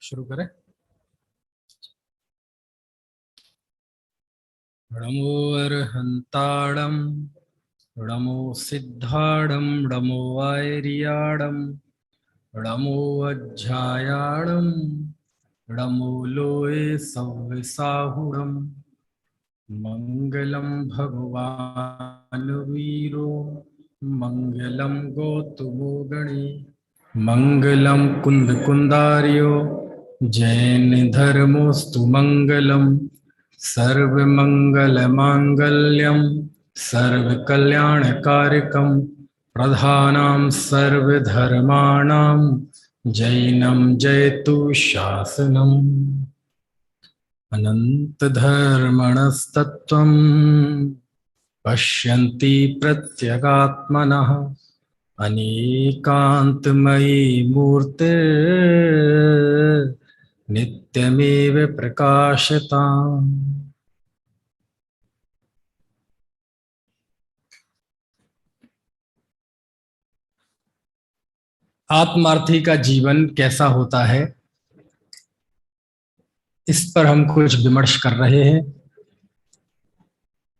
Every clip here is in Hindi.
शुरू करें। नमो अर्हंताणं नमो सिद्धाणं नमो वैरियाणं नमो अज्जायाणं नमो लोये सव्यसाहुणं मंगलं भगवान् वीरो मंगलं गौतमो गणे मंगलं कुंदकुंदार्यो जैन धर्मोस्तु मंगलम् सर्वमंगलमांगल्यं सर्वकल्याणकारकं प्रधानं सर्वधर्माणां जैनं जयतु शासनम् अनन्तधर्मणस्तत्त्वं पश्यन्ति प्रत्यगात्मनः अनेकान्तमयी मूर्ते नित्यमेव प्रकाशताम्। आत्मार्थी का जीवन कैसा होता है, इस पर हम कुछ विमर्श कर रहे हैं।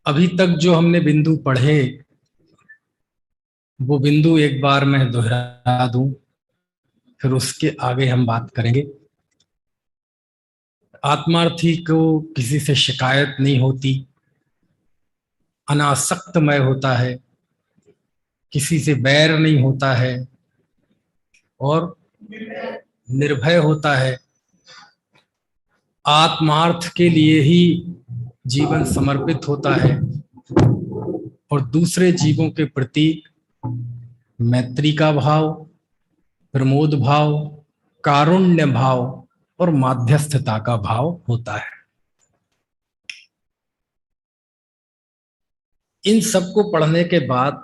अभी तक जो हमने बिंदु पढ़े वो बिंदु एक बार मैं दोहरा दूं, फिर उसके आगे हम बात करेंगे। आत्मार्थी को किसी से शिकायत नहीं होती, अनासक्तमय होता है, किसी से बैर नहीं होता है और निर्भय होता है। आत्मार्थ के लिए ही जीवन समर्पित होता है और दूसरे जीवों के प्रति मैत्री का भाव, प्रमोद भाव, कारुण्य भाव और माध्यस्थता का भाव होता है। इन सबको पढ़ने के बाद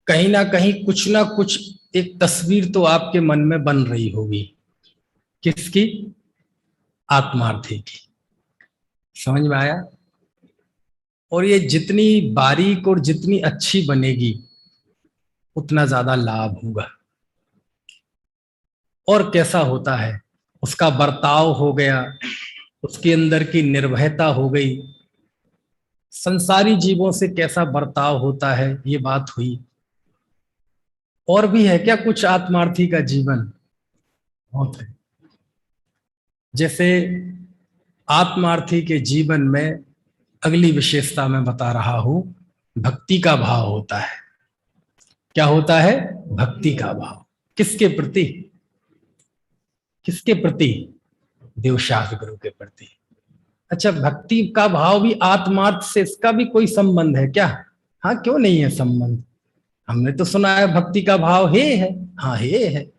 कहीं ना कुछ एक तस्वीर तो आपके मन में बन रही होगी। किसकी? आत्मार्थी की। समझ में आया? और ये जितनी बारीक और जितनी अच्छी बनेगी उतना ज्यादा लाभ होगा। और कैसा होता है, उसका बर्ताव हो गया, उसके अंदर की निर्भयता हो गई, संसारी जीवों से कैसा बर्ताव होता है, ये बात हुई। और भी है क्या कुछ आत्मार्थी का जीवन? बहुत है। जैसे आत्मार्थी के जीवन में अगली विशेषता मैं बता रहा हूं, भक्ति का भाव होता है। क्या होता है? भक्ति का भाव। किसके प्रति? किसके प्रति? देवशास्त्र गुरु के प्रति। अच्छा, भक्ति का भाव भी आत्मार्थ से, इसका भी कोई संबंध है क्या? हाँ, क्यों नहीं है संबंध? हमने तो सुना है भक्ति का भाव हे है। हाँ, हे है।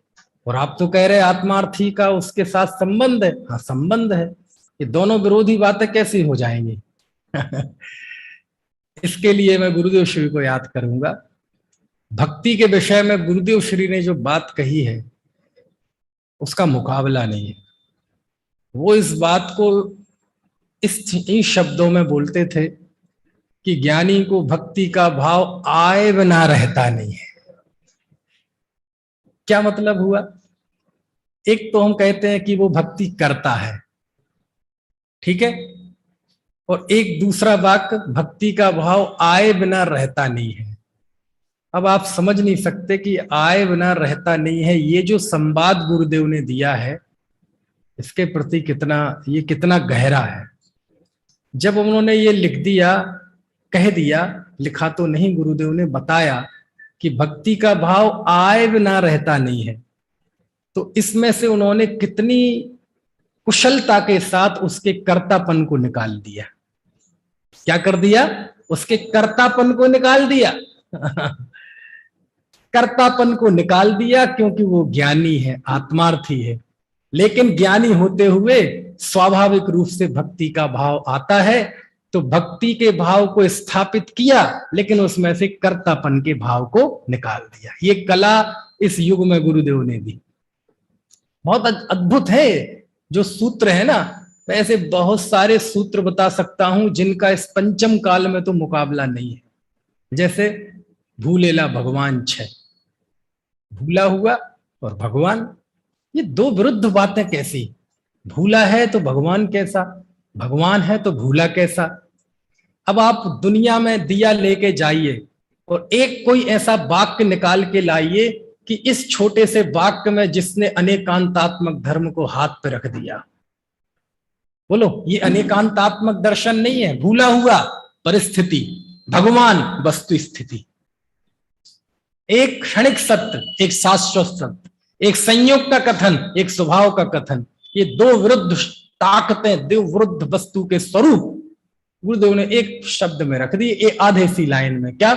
और आप तो कह रहे आत्मार्थी का उसके साथ संबंध है। हाँ, संबंध है। ये दोनों विरोधी बातें कैसी हो जाएंगी? इसके लिए मैं गुरुदेव श्री को याद करूंगा। भक्ति के विषय में गुरुदेव श्री ने जो बात कही है उसका मुकाबला नहीं है। वो इस बात को इन शब्दों में बोलते थे कि ज्ञानी को भक्ति का भाव आए बिना रहता नहीं है। क्या मतलब हुआ? एक तो हम कहते हैं कि वो भक्ति करता है, ठीक है, और एक दूसरा वाक्य भक्ति का भाव आए बिना रहता नहीं है। अब आप समझ नहीं सकते कि आए बिना रहता नहीं है, ये जो संवाद गुरुदेव ने दिया है इसके प्रति कितना गहरा है। जब उन्होंने ये लिख दिया, कह दिया, लिखा तो नहीं, गुरुदेव ने बताया कि भक्ति का भाव आए बिना रहता नहीं है, तो इसमें से उन्होंने कितनी कुशलता के साथ उसके कर्तापन को निकाल दिया। क्या कर दिया? उसके कर्तापन को निकाल दिया। कर्तापन को निकाल दिया, क्योंकि वो ज्ञानी है, आत्मार्थी है। लेकिन ज्ञानी होते हुए स्वाभाविक रूप से भक्ति का भाव आता है, तो भक्ति के भाव को स्थापित किया, लेकिन उसमें से कर्तापन के भाव को निकाल दिया। ये कला इस युग में गुरुदेव ने दी। बहुत अद्भुत है जो सूत्र है ना। मैं ऐसे बहुत सारे सूत्र बता सकता हूं जिनका इस पंचम काल में तो मुकाबला नहीं है। जैसे भूलेला भगवान छे, भूला हुआ और भगवान, ये दो विरुद्ध बातें कैसी? भूला है तो भगवान कैसा, भगवान है तो भूला कैसा? अब आप दुनिया में दिया लेके जाइए और एक कोई ऐसा वाक्य निकाल के लाइए कि इस छोटे से वाक्य में जिसने अनेकांतात्मक धर्म को हाथ पे रख दिया। बोलो, ये अनेकांतात्मक दर्शन नहीं है, भूला हुआ परिस्थिति, भगवान वस्तु स्थिति, एक क्षणिक सत्य, एक शाश्वत सत्य, एक संयोग का कथन, एक स्वभाव का कथन। ये दो विरुद्ध ताकतें, दो विरुद्ध वस्तु के स्वरूप गुरुदेव ने एक शब्द में रख दिए, एक आधे सी लाइन में। क्या?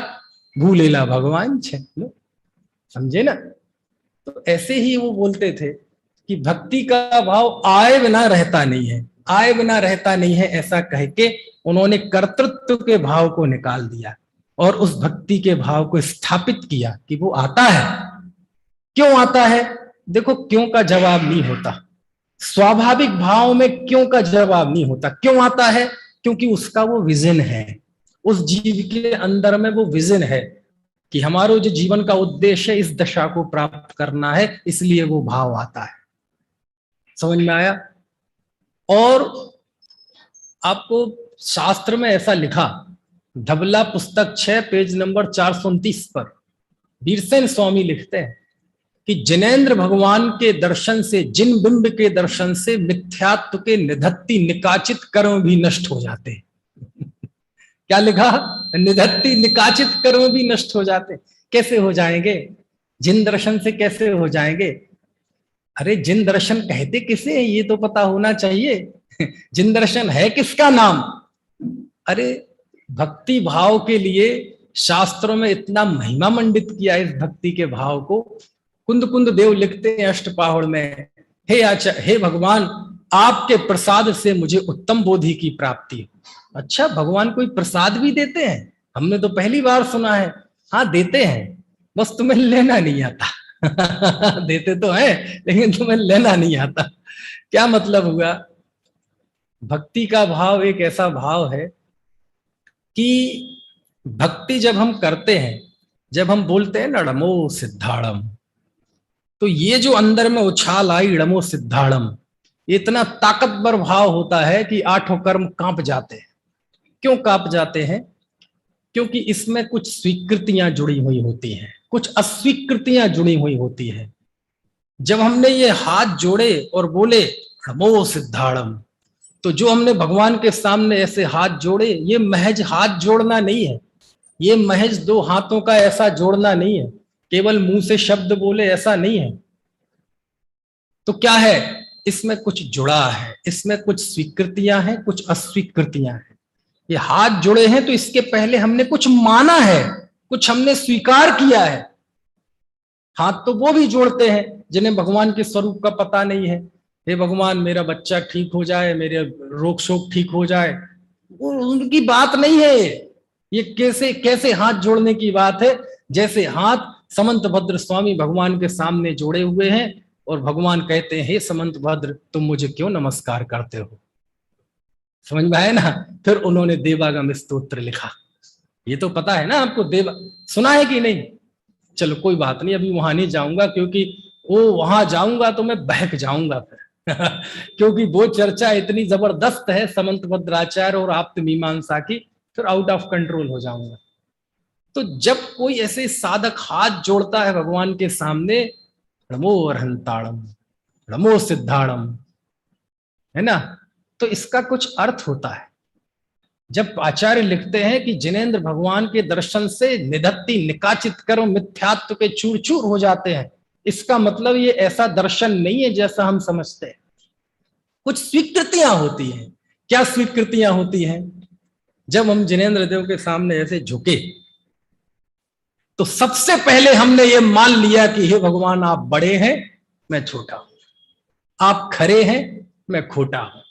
भूलेला भगवान छे। समझे ना? तो ऐसे ही वो बोलते थे कि भक्ति का भाव आए बिना रहता नहीं है, आए बिना रहता नहीं है, ऐसा कह के उन्होंने कर्तृत्व के भाव को निकाल दिया और उस भक्ति के भाव को स्थापित किया कि वो आता है। क्यों आता है? देखो, क्यों का जवाब नहीं होता, स्वाभाविक भाव में क्यों का जवाब नहीं होता। क्यों आता है? क्योंकि उसका वो विजन है, उस जीव के अंदर में वो विजन है कि हमारा जो जीवन का उद्देश्य है इस दशा को प्राप्त करना है, इसलिए वो भाव आता है। समझ में आया? और आपको शास्त्र में ऐसा लिखा, धबला पुस्तक 6 पेज नंबर 429 पर वीरसेन स्वामी लिखते हैं कि जिनेंद्र भगवान के दर्शन से, जिन बिंब के दर्शन से मिथ्यात्व के निधत्ति निकाचित कर्म भी नष्ट हो जाते हैं। क्या लिखा? निधत्ति निकाचित कर्म भी नष्ट हो जाते। कैसे हो जाएंगे? जिन दर्शन से कैसे हो जाएंगे? अरे जिन दर्शन कहते किसे हैं ये तो पता होना चाहिए। जिन दर्शन है किसका नाम? अरे भक्ति भाव के लिए शास्त्रों में इतना महिमा मंडित किया इस भक्ति के भाव को। कुंद कुंद देव लिखते हैं अष्टपाहुड़ में, हे भगवान, आपके प्रसाद से मुझे उत्तम बोधि की प्राप्ति हो। अच्छा, भगवान कोई प्रसाद भी देते हैं? हमने तो पहली बार सुना है। हाँ देते हैं, बस तुम्हें लेना नहीं आता। देते तो हैं लेकिन तुम्हें लेना नहीं आता। क्या मतलब हुआ? भक्ति का भाव एक ऐसा भाव है कि भक्ति जब हम करते हैं, जब हम बोलते हैं ना नमो सिद्धाड़म, तो ये जो अंदर में उछाल आई नमो सिद्धाड़म, इतना ताकतवर भाव होता है कि आठों कर्म कांप जाते हैं। क्यों कांप जाते हैं? क्योंकि इसमें कुछ स्वीकृतियां जुड़ी हुई होती हैं, कुछ अस्वीकृतियां जुड़ी हुई होती हैं। जब हमने ये हाथ जोड़े और बोले नमो सिद्धाड़म, तो जो हमने भगवान के सामने ऐसे हाथ जोड़े, ये महज हाथ जोड़ना नहीं है, ये महज दो हाथों का ऐसा जोड़ना नहीं है, केवल मुंह से शब्द बोले ऐसा नहीं है। तो क्या है? इसमें कुछ जुड़ा है, इसमें कुछ स्वीकृतियां हैं, कुछ अस्वीकृतियां हैं। ये हाथ जुड़े हैं तो इसके पहले हमने कुछ माना है, कुछ हमने स्वीकार किया है। हाथ तो वो भी जोड़ते हैं जिन्हें भगवान के स्वरूप का पता नहीं है। हे भगवान, मेरा बच्चा ठीक हो जाए, मेरे रोग शोक ठीक हो जाए, वो उनकी बात नहीं है। ये कैसे कैसे हाथ जोड़ने की बात है? जैसे हाथ समंत भद्र स्वामी भगवान के सामने जोड़े हुए हैं और भगवान कहते हैं, हे समंत भद्र, तुम मुझे क्यों नमस्कार करते हो? समझ में आया ना? फिर उन्होंने देवागम स्तोत्र लिखा। ये तो पता है ना आपको, देवा सुना है कि नहीं? चलो कोई बात नहीं, अभी वहां नहीं जाऊंगा, क्योंकि वो वहां जाऊंगा तो मैं बहक जाऊंगा फिर। क्योंकि वो चर्चा इतनी जबरदस्त है समंत भद्राचार्य और आप्त मीमांसा की, फिर आउट ऑफ कंट्रोल हो जाऊंगा। तो जब कोई ऐसे साधक हाथ जोड़ता है भगवान के सामने, नमो अरहंताड़म, नमो सिद्धाड़म, है ना, तो इसका कुछ अर्थ होता है। जब आचार्य लिखते हैं कि जिनेंद्र भगवान के दर्शन से निधत्ति निकाचित कर्म मिथ्यात्व के चूर चूर हो जाते हैं, इसका मतलब ये ऐसा दर्शन नहीं है जैसा हम समझते हैं। कुछ स्वीकृतियां होती हैं। क्या स्वीकृतियां होती हैं? जब हम जिनेंद्र देव के सामने ऐसे झुके तो सबसे पहले हमने ये मान लिया कि हे भगवान, आप बड़े हैं, मैं छोटा हूं, आप खरे हैं, मैं खोटा हूं,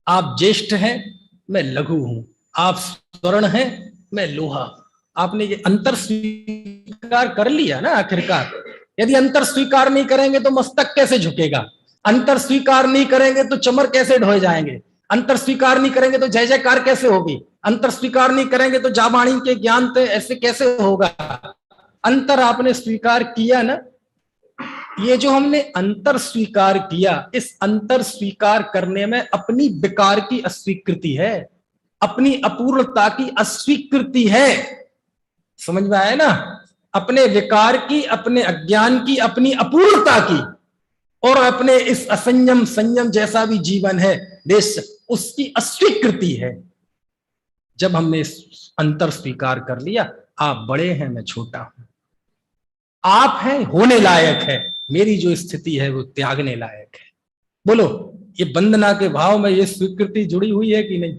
आप ज्येष्ठ हैं, मैं लघु हूं, आप स्वर्ण हैं, मैं लोहा हूं। आपने ये अंतर स्वीकार कर लिया ना आखिरकार। यदि अंतर स्वीकार नहीं करेंगे तो मस्तक कैसे झुकेगा? अंतर स्वीकार नहीं करेंगे तो चमर कैसे ढोए जाएंगे? अंतर स्वीकार नहीं करेंगे तो जय जयकार कैसे होगी? अंतर स्वीकार नहीं करेंगे तो जाबाणी के ज्ञान तो ऐसे कैसे होगा? अंतर आपने स्वीकार किया ना, ये जो हमने अंतर स्वीकार किया, इस अंतर स्वीकार करने में अपनी विकार की अस्वीकृति है, अपनी अपूर्णता की अस्वीकृति है। समझ में आया ना? अपने विकार की, अपने अज्ञान की, अपनी अपूर्णता की, और अपने इस असंयम संयम जैसा भी जीवन है देश, उसकी अस्वीकृति है। जब हमने इस अंतर स्वीकार कर लिया, आप बड़े हैं, मैं छोटा हूं, आप हैं होने लायक है, मेरी जो स्थिति है वो त्यागने लायक है। बोलो, ये वंदना के भाव में ये स्वीकृति जुड़ी हुई है कि नहीं?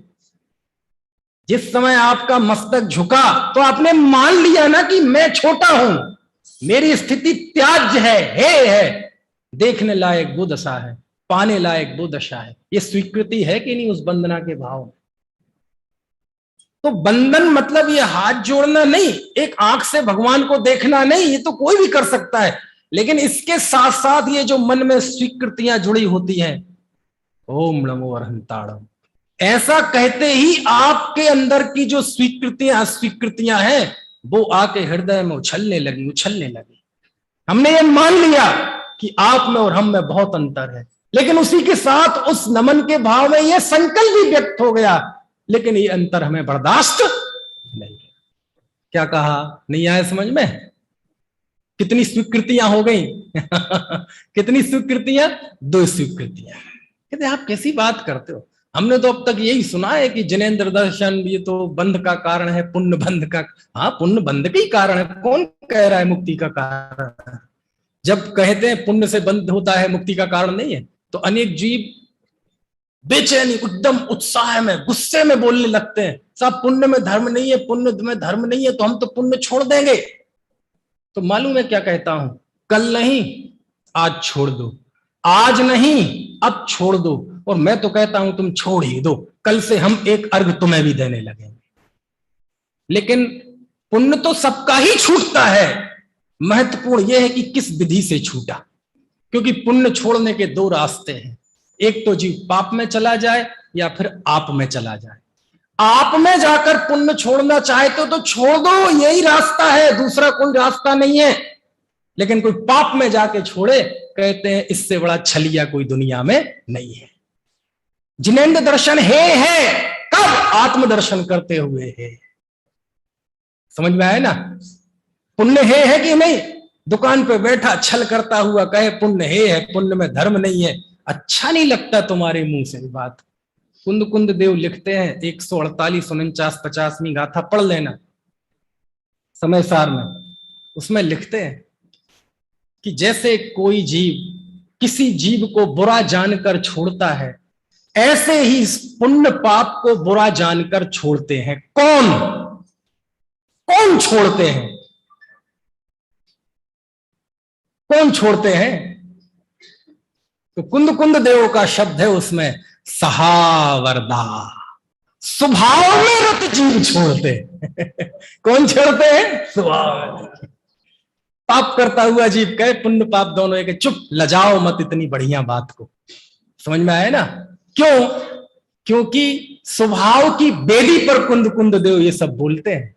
जिस समय आपका मस्तक झुका तो आपने मान लिया ना कि मैं छोटा हूं, मेरी स्थिति त्याज्य है, देखने लायक वो दशा है, पाने लायक वो दशा है। ये स्वीकृति है कि नहीं उस वंदना के भाव में? तो बंधन मतलब ये हाथ जोड़ना नहीं, एक आंख से भगवान को देखना नहीं, ये तो कोई भी कर सकता है, लेकिन इसके साथ साथ ये जो मन में स्वीकृतियां जुड़ी होती हैं, ओम नमो अरहंताड़म, ऐसा कहते ही आपके अंदर की जो स्वीकृतियां अस्वीकृतियां हैं वो आके हृदय में उछलने लगी। हमने ये मान लिया कि आप में और हम में बहुत अंतर है, लेकिन उसी के साथ उस नमन के भाव में यह संकल्प भी व्यक्त हो गया, लेकिन ये अंतर हमें बर्दाश्त नहीं। क्या कहा? नहीं आया समझ में? कितनी स्वीकृतियां हो गई? कितनी स्वीकृतियां? 2 स्वीकृतियां। कहते आप कैसी बात करते हो, हमने तो अब तक यही सुना है कि जिनेंद्र दर्शन ये तो बंध का कारण है, पुण्य बंध का। हाँ, पुण्य बंध का ही कारण है, कौन कह रहा है मुक्ति का कारण? जब कहते हैं पुण्य से बंध होता है, मुक्ति का कारण नहीं है, तो अनेक जीव बेचैनी, उद्दम उत्साह में, गुस्से में बोलने लगते हैं, सब पुण्य में धर्म नहीं है, पुण्य में धर्म नहीं है, तो हम तो पुण्य छोड़ देंगे। तो मालूम है क्या कहता हूं? कल नहीं आज छोड़ दो, आज नहीं अब छोड़ दो, और मैं तो कहता हूं तुम छोड़ ही दो, कल से हम एक अर्घ तुम्हें भी देने लगेंगे। लेकिन पुण्य तो सबका ही छूटता है, महत्वपूर्ण यह है कि किस विधि से छूटा, क्योंकि पुण्य छोड़ने के 2 रास्ते हैं, एक तो जीव पाप में चला जाए या फिर आप में चला जाए। आप में जाकर पुण्य छोड़ना चाहते हो तो छोड़ दो, यही रास्ता है, दूसरा कोई रास्ता नहीं है। लेकिन कोई पाप में जाके छोड़े, कहते हैं इससे बड़ा छलिया कोई दुनिया में नहीं है। जिनेंद्र दर्शन है कब? आत्मदर्शन करते हुए है। समझ में आया ना? पुण्य है कि नहीं? दुकान पे बैठा छल करता हुआ कहे पुण्य है, पुण्य में धर्म नहीं है, अच्छा नहीं लगता तुम्हारे मुंह से बात। कुंद कुंद देव लिखते हैं 148, 49, 50वीं गाथा पढ़ लेना समय सार में, उसमें लिखते हैं कि जैसे कोई जीव किसी जीव को बुरा जानकर छोड़ता है, ऐसे ही पुण्य पाप को बुरा जानकर छोड़ते हैं। कौन कौन छोड़ते हैं? कौन छोड़ते हैं? तो कुंद कुंद देव का शब्द है उसमें, सहावरदा, स्वभाव में रत जीव छोड़ते। कौन छोड़ते हैं? स्वभाव। पाप करता हुआ जीव कहे पुण्य पाप दोनों एक, चुप लजाओ मत इतनी बढ़िया बात को। समझ में आया ना? क्यों? क्योंकि स्वभाव की बेदी पर कुंद कुंद देव ये सब बोलते हैं,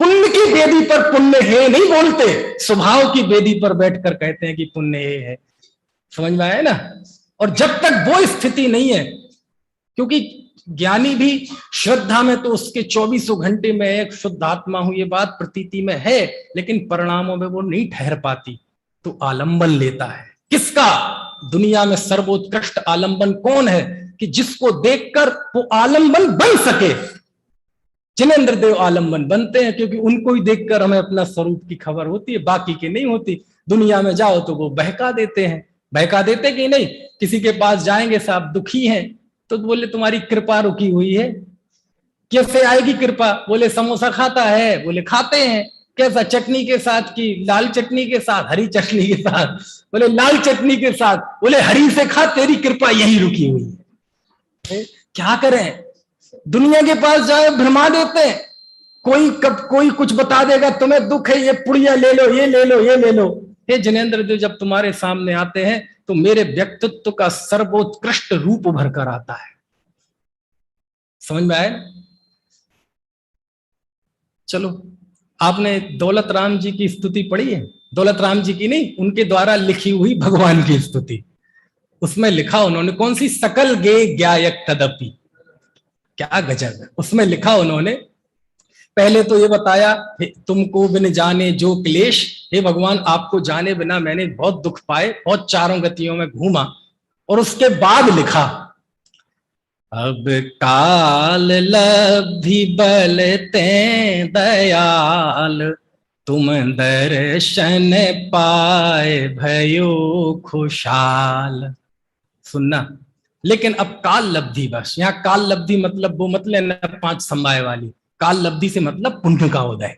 पुण्य की बेदी पर पुण्य है नहीं बोलते, स्वभाव की बेदी पर बैठकर कहते हैं कि पुण्य है। समझ में आया ना? और जब तक वो स्थिति नहीं है, क्योंकि ज्ञानी भी श्रद्धा में तो उसके 24 घंटे में एक शुद्ध आत्मा हूं ये बात प्रतीति में है, लेकिन परिणामों में वो नहीं ठहर पाती, तो आलंबन लेता है। किसका? दुनिया में सर्वोत्कृष्ट आलंबन कौन है कि जिसको देखकर वो आलंबन बन सके? जिनेंद्र देव आलंबन बनते हैं, क्योंकि उनको ही देखकर हमें अपना स्वरूप की खबर होती है, बाकी की नहीं होती। दुनिया में जाओ तो वो बहका देते हैं, बहका देते कि नहीं? किसी के पास जाएंगे, साहब दुखी हैं, तो बोले तुम्हारी कृपा रुकी हुई है। कैसे आएगी कृपा? बोले समोसा खाता है, बोले खाते हैं। कैसा? चटनी के साथ की लाल चटनी के साथ, हरी चटनी के साथ? बोले लाल चटनी के साथ। बोले हरी से खा, तेरी कृपा यही रुकी हुई है। क्या करें? दुनिया के पास जाए भ्रमा देते हैं, कोई कब कोई कुछ बता देगा, तुम्हें दुख है, ये पुड़िया ले लो, ये ले लो, ये ले लो। हे जिनेंद्र देव जब तुम्हारे सामने आते हैं तो मेरे व्यक्तित्व का सर्वोत्कृष्ट रूप उभर कर आता है। समझ में आए? चलो आपने दौलत राम जी की स्तुति पढ़ी है? दौलत राम जी की नहीं, उनके द्वारा लिखी हुई भगवान की स्तुति। उसमें लिखा उन्होंने, कौन सी, सकल गे ज्ञायक तदपि, क्या गजब है। उसमें लिखा उन्होंने, पहले तो ये बताया, तुमको बिन जाने जो क्लेश, हे भगवान आपको जाने बिना मैंने बहुत दुख पाए, बहुत चारों गतियों में घूमा। और उसके बाद लिखा, अब काल लब्धि बल ते दयाल, तुम दर्शन पाए भयो खुशाल। सुनना, लेकिन अब काल लब्धि, बस यहाँ काल लब्धि मतलब वो मत लेना 5 समय वाली। काल लब्धि से मतलब पुण्य का उदय,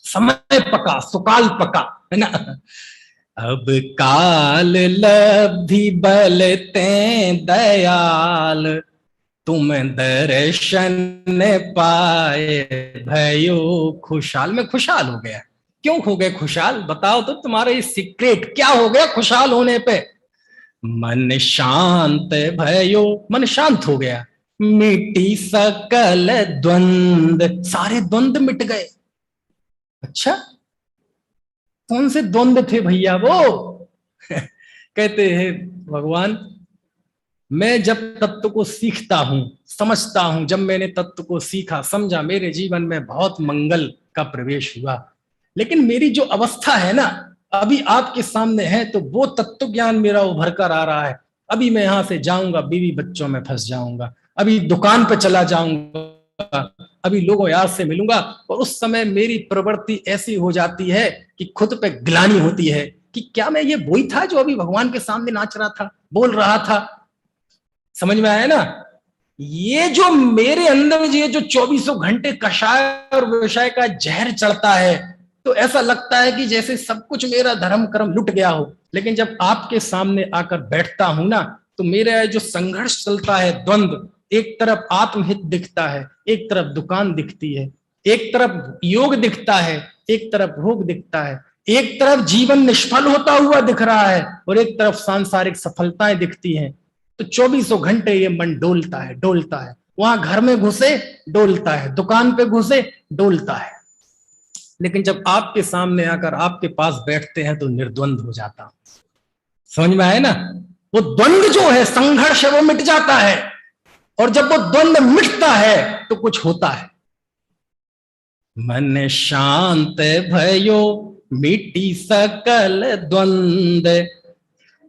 समय पका, सुकाल पका, है ना। अब काल लब्धि बल ते दयाल, तुम दर्शन पाए भयो खुशाल। मैं खुशहाल हो गया। क्यों हो गए खुशहाल? बताओ तो, तुम्हारा ये सीक्रेट क्या हो गया खुशहाल होने पे? मन शांत भयो, मन शांत हो गया। मिटी सकल द्वंद, सारे द्वंद मिट गए। अच्छा, कौन से द्वंद थे भैया वो? कहते हैं भगवान, मैं जब तत्व को सीखता हूं, समझता हूं, जब मैंने तत्व को सीखा समझा, मेरे जीवन में बहुत मंगल का प्रवेश हुआ। लेकिन मेरी जो अवस्था है ना, अभी आपके सामने है, तो वो तत्व ज्ञान मेरा उभर कर आ रहा है। अभी मैं यहां से जाऊंगा, बीवी बच्चों में फंस जाऊंगा, अभी दुकान पे चला जाऊंगा, अभी लोगों यार से मिलूंगा, और उस समय मेरी प्रवृत्ति ऐसी हो जाती है कि खुद पे ग्लानि होती है कि क्या मैं ये वही था जो अभी भगवान के सामने नाच रहा था, बोल रहा था? समझ में आया ना? ये जो मेरे अंदर ये जो 24 घंटे कषाय और विषय का जहर चढ़ता है, तो ऐसा लगता है कि जैसे सब कुछ मेरा धर्म कर्म लुट गया हो। लेकिन जब आपके सामने आकर बैठता हूं ना, तो मेरा जो संघर्ष चलता है, द्वंद्व, एक तरफ आत्महित दिखता है, एक तरफ दुकान दिखती है, एक तरफ योग दिखता है, एक तरफ भोग दिखता है, एक तरफ जीवन निष्फल होता हुआ दिख रहा है, और एक तरफ सांसारिक सफलताएं दिखती हैं। तो 24 घंटे ये मन डोलता है, डोलता है। वहां घर में घुसे डोलता है, दुकान पे घुसे डोलता है। लेकिन जब आपके सामने आकर आपके पास बैठते हैं तो निर्द्वंद हो जाता। समझ में आए ना? वो द्वंद जो है, संघर्ष है, वो मिट जाता है। और जब वो द्वंद मिटता है तो कुछ होता है। मन शांत भयो मिटी सकल द्वंद,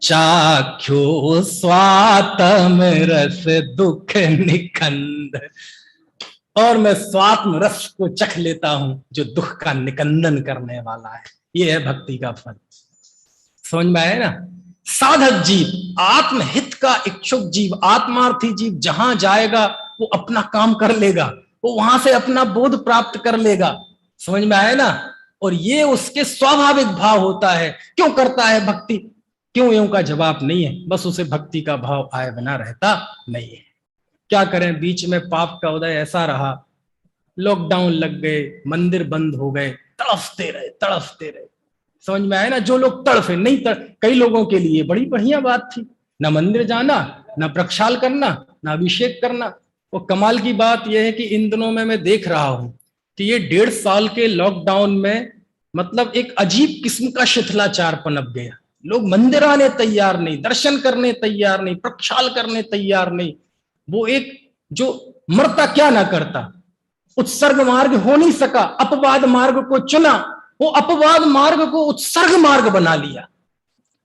चाख्यो स्वात्म रस दुख निकंद। और मैं स्वात्म रस को चख लेता हूं जो दुख का निकंदन करने वाला है। ये है भक्ति का फल। समझ में आया ना? साधक जीव, आत्महित का इच्छुक जीव, आत्मार्थी जीव जहां जाएगा वो अपना काम कर लेगा, वो वहां से अपना बोध प्राप्त कर लेगा। समझ में आया ना? और ये उसके स्वाभाविक भाव होता है। क्यों करता है भक्ति? क्यों, यूं का जवाब नहीं है, बस उसे भक्ति का भाव आए बिना रहता नहीं है। क्या करें, बीच में पाप का उदय ऐसा रहा, लॉकडाउन लग गए, मंदिर बंद हो गए, तड़फते रहे, तड़फते रहे। समझ में आया ना? जो लोग तड़फे नहीं कई लोगों के लिए बड़ी बढ़िया बात थी, ना मंदिर जाना, ना प्रक्षाल करना, ना अभिषेक करना। वो कमाल की बात यह है कि इन दिनों में मैं देख रहा हूं कि ये 1.5 साल के लॉकडाउन में मतलब एक अजीब किस्म का शिथिलाचार पनप गया। लोग मंदिर आने तैयार नहीं, दर्शन करने तैयार नहीं, प्रक्षाल करने तैयार नहीं। वो एक जो मरता क्या ना करता, उत्सर्ग मार्ग हो नहीं सका, अपवाद मार्ग को चुना, वो अपवाद मार्ग को उत्सर्ग मार्ग बना लिया।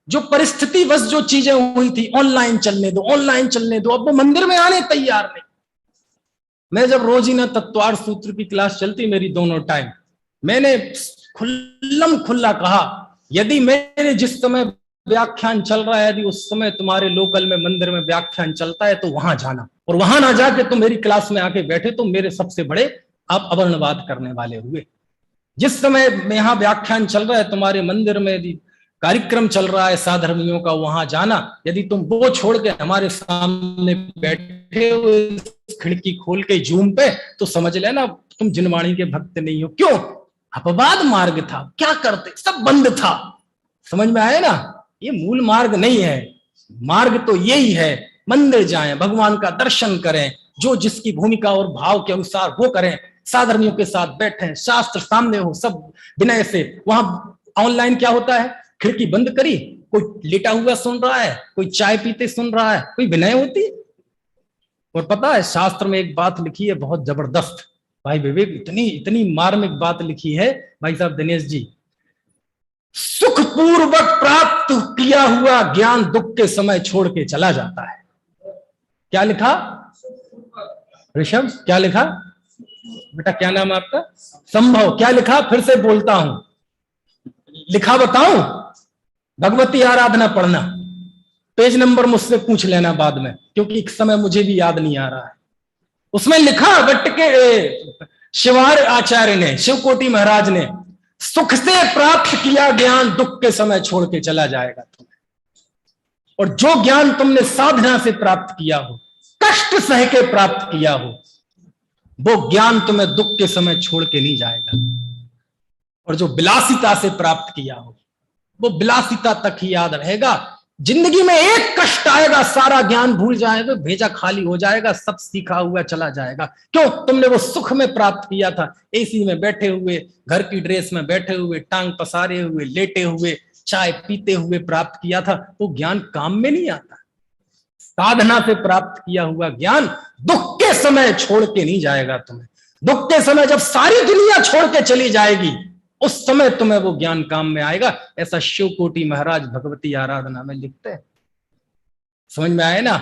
जो परिस्थिति बस जो चीजें हुई थी, ऑनलाइन चलने दो, ऑनलाइन चलने दो, अब वो मंदिर में आने तैयार नहीं। मैं जब रोजीना तत्वार्थ सूत्र की क्लास चलती मेरी दोनों टाइम, मैंने खुल्लम खुल्ला कहा, यदि मैंने जिस समय व्याख्यान चल रहा है, यदि उस समय तुम्हारे लोकल में मंदिर में व्याख्यान चलता है तो वहां जाना, और वहां ना जाके तुम मेरी क्लास में आके बैठे तो मेरे सबसे बड़े आप अवर्णवाद करने वाले हुए। जिस समय में यहाँ व्याख्यान चल रहा है, तुम्हारे मंदिर में यदि कार्यक्रम चल रहा है साधर्मियों का, वहां जाना, यदि तुम वो छोड़ के हमारे सामने बैठे हुए खिड़की खोल के जूम पे, तो समझ लेना तुम जिनवाणी के भक्त नहीं हो। क्यों? अपवाद मार्ग था, क्या करते, सब बंद था। समझ में आया ना? ये मूल मार्ग नहीं है। मार्ग तो यही है, मंदिर जाएं, भगवान का दर्शन करें, जो जिसकी भूमिका और भाव के अनुसार वो करें। साधर्मियों के साथ बैठे, शास्त्र सामने हो, सब विनय से। वहां ऑनलाइन क्या होता है, खिड़की बंद करी, कोई लेटा हुआ सुन रहा है, कोई चाय पीते सुन रहा है, कोई विनय होती है। और पता है शास्त्र में एक बात लिखी है बहुत जबरदस्त, भाई विवेक, इतनी इतनी मार्मिक बात लिखी है भाई साहब दिनेश जी। सुखपूर्वक प्राप्त किया हुआ ज्ञान दुख के समय छोड़ के चला जाता है। क्या लिखा ऋषभ, क्या लिखा बेटा, क्या नाम है आपका? संभव। क्या लिखा, फिर से बोलता हूं, लिखा बताऊं? भगवती आराधना पढ़ना, पेज नंबर मुझसे पूछ लेना बाद में, क्योंकि एक समय मुझे भी याद नहीं आ रहा है। उसमें लिखा भट्ट के शिवार आचार्य ने, शिवकोटि महाराज ने, सुख से प्राप्त किया ज्ञान दुख के समय छोड़ के चला जाएगा तुम्हें। और जो ज्ञान तुमने साधना से प्राप्त किया हो, कष्ट सह के प्राप्त किया हो, वो ज्ञान तुम्हें दुख के समय छोड़ के नहीं जाएगा। और जो विलासिता से प्राप्त किया हो, वो विलासिता तक ही याद रहेगा। जिंदगी में एक कष्ट आएगा, सारा ज्ञान भूल जाएगा, भेजा खाली हो जाएगा, सब सीखा हुआ चला जाएगा। क्यों? तुमने वो सुख में प्राप्त किया था, एसी में बैठे हुए, घर की ड्रेस में बैठे हुए, टांग पसारे हुए, लेटे हुए, चाय पीते हुए प्राप्त किया था। वो ज्ञान काम में नहीं आता। साधना से प्राप्त किया हुआ ज्ञान दुख के समय छोड़ के नहीं जाएगा तुम्हें। दुख के समय जब सारी दुनिया छोड़ के चली जाएगी, उस समय तुम्हें वो ज्ञान काम में आएगा। ऐसा शिवकोटि महाराज भगवती आराधना में लिखते हैं। समझ में आए ना?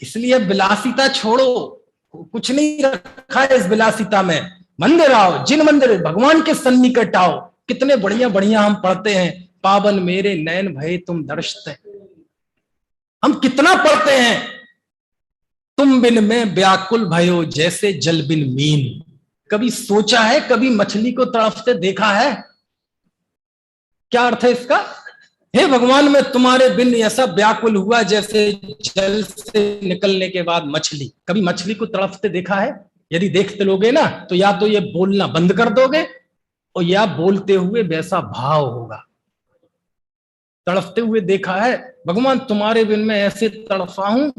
इसलिए विलासिता छोड़ो, कुछ नहीं रखा है इस विलासिता में। मंदिर आओ, जिन मंदिर भगवान के सन्निकट आओ, कितने बढ़िया बढ़िया हम पढ़ते हैं, पावन मेरे नयन भये तुम दर्शते। हम कितना पढ़ते हैं, तुम बिन में व्याकुल भयो जैसे जल बिन मीन। कभी सोचा है, कभी मछली को तड़पते देखा है? क्या अर्थ है इसका? हे भगवान, मैं तुम्हारे बिन ऐसा व्याकुल हुआ जैसे जल से निकलने के बाद मछली। कभी मछली को तड़पते देखा है? यदि देखते लोगे ना, तो या तो ये बोलना बंद कर दोगे, और या बोलते हुए वैसा भाव होगा। तड़पते हुए देखा है, भगवान तुम्हारे बिन में ऐसे तड़पा हूं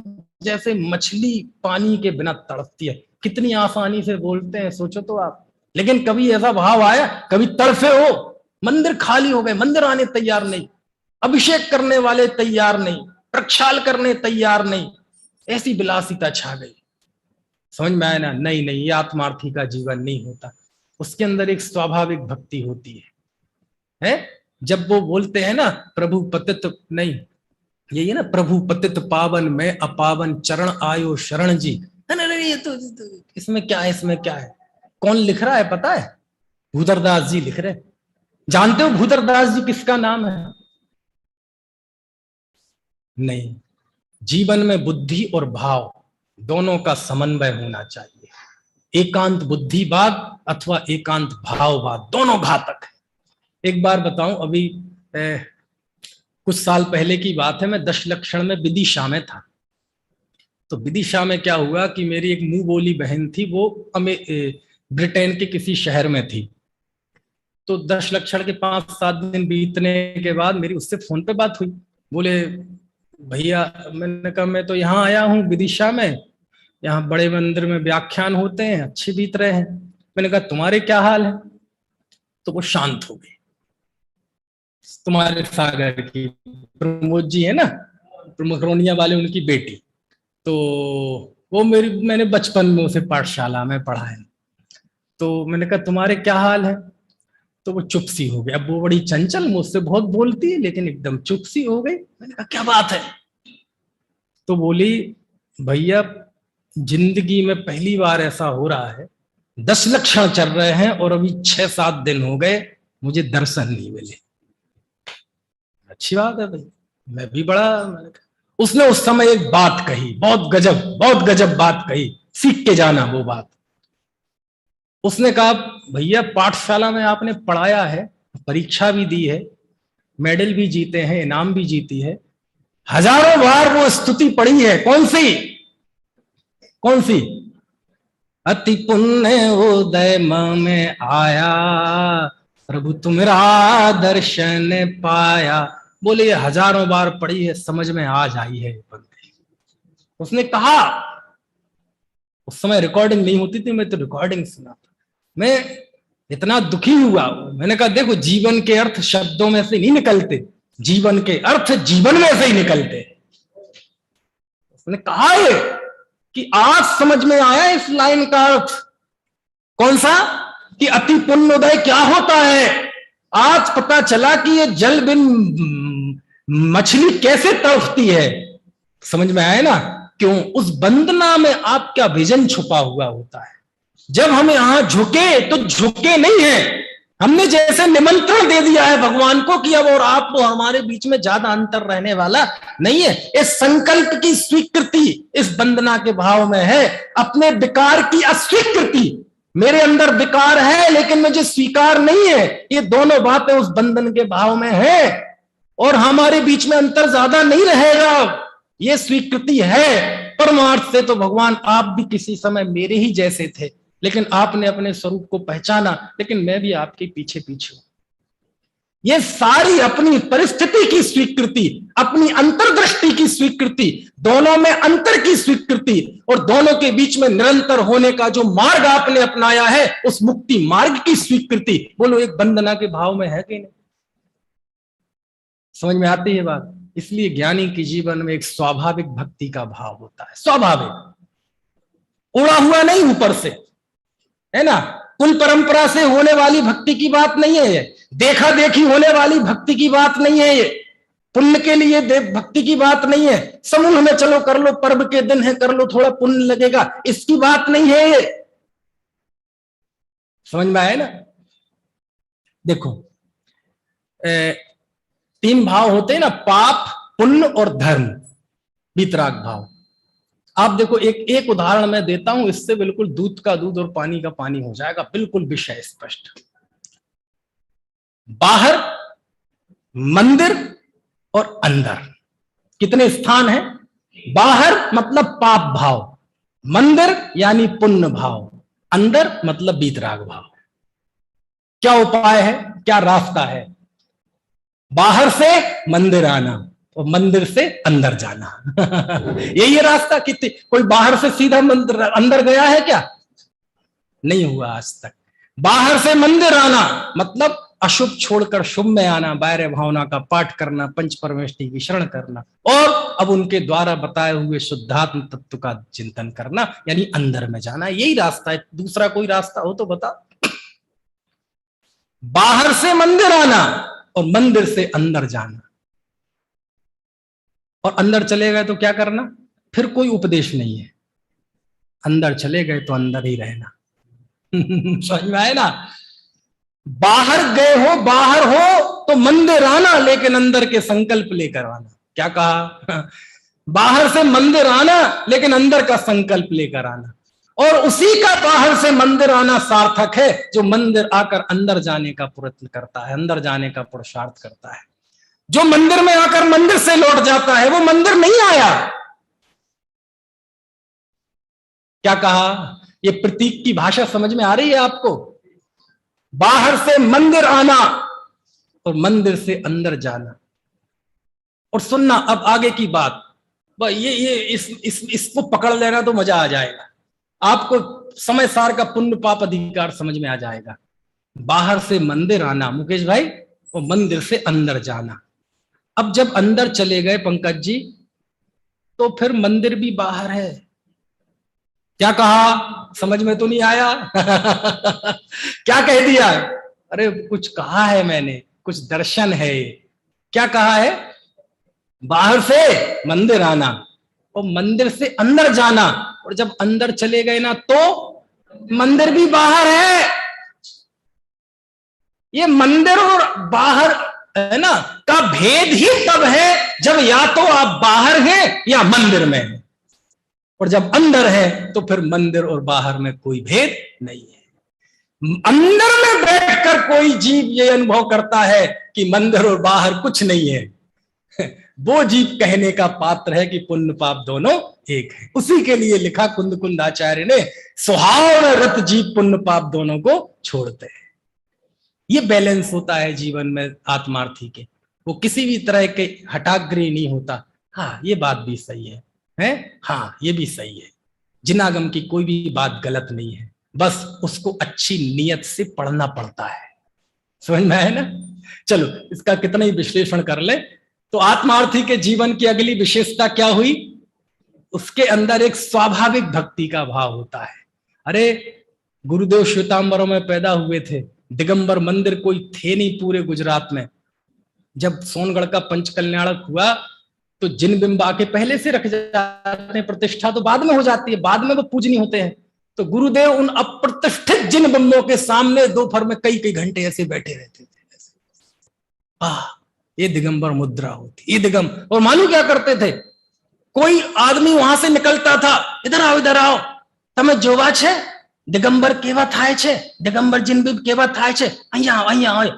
जैसे मछली पानी के बिना तड़पती है। कितनी आसानी से बोलते हैं, सोचो तो आप। लेकिन कभी ऐसा भाव आया, कभी तड़फे हो, मंदिर खाली हो गए, मंदिर आने तैयार नहीं, अभिषेक करने वाले तैयार नहीं, प्रक्षाल करने तैयार नहीं, ऐसी विलासिता छा गई। समझ में आया ना? नहीं नहीं, ये आत्मार्थी का जीवन नहीं होता। उसके अंदर एक स्वाभाविक भक्ति होती है? जब वो बोलते हैं ना, प्रभु पतित नहीं, यही है ना, प्रभु पतित पावन में अपावन चरण आयो शरण जी। नहीं, ये तो इसमें क्या है, इसमें क्या है? कौन लिख रहा है पता है? भूधरदास जी लिख रहे। जानते हो भूधरदास जी किसका नाम है? नहीं। जीवन में बुद्धि और भाव दोनों का समन्वय होना चाहिए। एकांत बुद्धिवाद अथवा एकांत भाववाद, दोनों घातक है। एक बार बताऊं, अभी कुछ साल पहले की बात है, मैं दशलक्षण में विदिशा में था। तो विदिशा में क्या हुआ कि मेरी एक मुंह बोली बहन थी, वो ब्रिटेन के किसी शहर में थी। तो दशलक्षण के 5-7 दिन बीतने के बाद मेरी उससे फोन पे बात हुई। बोले भैया, मैंने कहा मैं तो यहाँ आया हूँ विदिशा में, यहाँ बड़े मंदिर में व्याख्यान होते हैं, अच्छे बीत रहे हैं। मैंने कहा तुम्हारे क्या हाल है? तो वो शांत हो गई। तुम्हारे सागर की प्रमोद जी है ना, प्रमुखरोनिया वाले, उनकी बेटी। तो वो मैंने बचपन में उसे पाठशाला में पढ़ा है। तो मैंने कहा तुम्हारे क्या हाल है? तो वो चुप सी हो गई। अब वो बड़ी चंचल, मुझसे बहुत बोलती है, लेकिन एकदम चुप सी हो गई। मैंने कहा क्या बात है? तो बोली भैया, जिंदगी में पहली बार ऐसा हो रहा है, 10 लक्षण चल रहे हैं और अभी 6-7 दिन हो गए, मुझे दर्शन नहीं मिले। अच्छी बात है भाई, मैं भी बड़ा। उसने उस समय एक बात कही, बहुत गजब बात कही, सीख के जाना वो बात। उसने कहा भैया, पाठशाला में आपने पढ़ाया है, परीक्षा भी दी है, मेडल भी जीते हैं, इनाम भी जीती है, हजारों बार वो स्तुति पढ़ी है। कौन सी? अति पुण्य उदय में आया, प्रभु तुम्हारा दर्शन पाया। बोले ये हजारों बार पढ़ी है, समझ में आज आई है बंदे। उसने कहा, उस समय रिकॉर्डिंग नहीं होती थी, मैं तो रिकॉर्डिंग सुना था। मैं इतना दुखी हुआ। मैंने कहा देखो, जीवन के अर्थ शब्दों में से नहीं निकलते, जीवन के अर्थ जीवन में से ही निकलते। उसने कहा है कि आज समझ में आया इस लाइन का अर्थ। कौन सा? कि अति पुण्योदय क्या होता है। आज पता चला कि ये जल बिन मछली कैसे तड़पती है। समझ में आया ना? क्यों? उस वंदना में आपका विजन छुपा हुआ होता है। जब हम यहां झुके तो झुके नहीं है, हमने जैसे निमंत्रण दे दिया है भगवान को कि अब और आप तो हमारे बीच में ज्यादा अंतर रहने वाला नहीं है। इस संकल्प की स्वीकृति इस वंदना के भाव में है, अपने विकार की अस्वीकृति। मेरे अंदर विकार है लेकिन मुझे स्वीकार नहीं है, ये दोनों बातें उस बंधन के भाव में है। और हमारे बीच में अंतर ज्यादा नहीं रहेगा, ये स्वीकृति है। परमार्थ से तो भगवान आप भी किसी समय मेरे ही जैसे थे, लेकिन आपने अपने स्वरूप को पहचाना, लेकिन मैं भी आपके पीछे पीछे हूं। ये सारी अपनी परिस्थिति की स्वीकृति, अपनी अंतर्दृष्टि की स्वीकृति, दोनों में अंतर की स्वीकृति और दोनों के बीच में निरंतर होने का जो मार्ग आपने अपनाया है, उस मुक्ति मार्ग की स्वीकृति। बोलो, एक वंदना के भाव में है कि नहीं? समझ में आती है बात? इसलिए ज्ञानी के जीवन में एक स्वाभाविक भक्ति का भाव होता है। स्वाभाविक, उड़ा हुआ नहीं ऊपर से, है ना? कुल परंपरा से होने वाली भक्ति की बात नहीं है ये, देखा देखी होने वाली भक्ति की बात नहीं है ये, पुण्य के लिए भक्ति की बात नहीं है, समूह में चलो कर लो, पर्व के दिन है कर लो, थोड़ा पुण्य लगेगा, इसकी बात नहीं है ये। समझ में आया ना? देखो, 3 भाव होते हैं ना, पाप, पुण्य और धर्म, वितराग भाव। आप देखो, एक उदाहरण मैं देता हूं, इससे बिल्कुल दूध का दूध और पानी का पानी हो जाएगा, बिल्कुल विषय स्पष्ट। बाहर मंदिर और अंदर कितने स्थान हैं? बाहर मतलब पाप भाव, मंदिर यानी पुण्य भाव, अंदर मतलब वितराग भाव। क्या उपाय है, क्या रास्ता है? बाहर से मंदिर आना और मंदिर से अंदर जाना। यही है रास्ता। कितने कोई बाहर से सीधा मंदिर अंदर गया है क्या? नहीं हुआ आज तक। बाहर से मंदिर आना मतलब अशुभ छोड़कर शुभ में आना, बैर भावना का पाठ करना, पंच परमेष्टि की शरण करना और अब उनके द्वारा बताए हुए शुद्धात्म तत्व का चिंतन करना, यानी अंदर में जाना। यही रास्ता है, दूसरा कोई रास्ता हो तो बता। बाहर से मंदिर आना और मंदिर से अंदर जाना। और अंदर चले गए तो क्या करना? फिर कोई उपदेश नहीं है, अंदर चले गए तो अंदर ही रहना। समझ में आए ना? बाहर गए हो, बाहर हो तो मंदिर आना, लेकिन अंदर के संकल्प लेकर आना। क्या कहा? बाहर से मंदिर आना लेकिन अंदर का संकल्प लेकर आना। और उसी का बाहर से मंदिर आना सार्थक है जो मंदिर आकर अंदर जाने का प्रयत्न करता है, अंदर जाने का पुरुषार्थ करता है। जो मंदिर में आकर मंदिर से लौट जाता है वो मंदिर नहीं आया। क्या कहा? ये प्रतीक की भाषा समझ में आ रही है आपको? बाहर से मंदिर आना और मंदिर से अंदर जाना। और सुनना अब आगे की बात, ये इसको पकड़ लेना तो मजा आ जाएगा आपको, समय सार का पुण्य पाप अधिकार समझ में आ जाएगा। बाहर से मंदिर आना मुकेश भाई, और मंदिर से अंदर जाना। अब जब अंदर चले गए पंकज जी, तो फिर मंदिर भी बाहर है। क्या कहा? समझ में तो नहीं आया? क्या कह दिया? अरे कुछ कहा है मैंने, कुछ दर्शन है। क्या कहा है? बाहर से मंदिर आना और मंदिर से अंदर जाना। और जब अंदर चले गए ना तो मंदिर भी बाहर है। ये मंदिर और बाहर है ना का भेद ही तब है जब या तो आप बाहर हैं या मंदिर में हैं, और जब अंदर है तो फिर मंदिर और बाहर में कोई भेद नहीं है। अंदर में बैठकर कोई जीव ये अनुभव करता है कि मंदिर और बाहर कुछ नहीं है, वो जीव कहने का पात्र है कि पुण्य पाप दोनों एक है। उसी के लिए लिखा कुंद कुंद आचार्य ने, सुहावना रत जीव पुण्य पाप दोनों को छोड़ते हैं। ये बैलेंस होता है जीवन में आत्मार्थी के, वो किसी भी तरह के हठाग्रही नहीं होता। हाँ ये बात भी सही है? हाँ ये भी सही है, जिनागम की कोई भी बात गलत नहीं है, बस उसको अच्छी नीयत से पढ़ना पड़ता है। समझ में आया ना? चलो इसका कितना ही विश्लेषण कर ले, तो आत्मार्थी के जीवन की अगली विशेषता क्या हुई? उसके अंदर एक स्वाभाविक भक्ति का भाव होता है। अरे गुरुदेव श्वेतांबरों में पैदा हुए थे, दिगंबर मंदिर कोई थे नहीं पूरे गुजरात में। जब सोनगढ़ का पंचकल्याणक हुआ तो जिन बिंब आके पहले से रख जाते हैं, प्रतिष्ठा तो बाद में हो जाती है, बाद में वो पूजनीय होते हैं। तो गुरुदेव उन अप्रतिष्ठित जिन बिंबों के सामने दोपहर में कई कई घंटे ऐसे बैठे रहते थे। ये दिगंबर मुद्रा होती, ये दिगंबर। और मालूम क्या करते थे? कोई आदमी वहां से निकलता था, इधर आओ इधर आओ, तमे जोवा छे दिगंबर केवा थाय छे, दिगंबर जिन बिंब केवा थाय छे, अहिया आओ।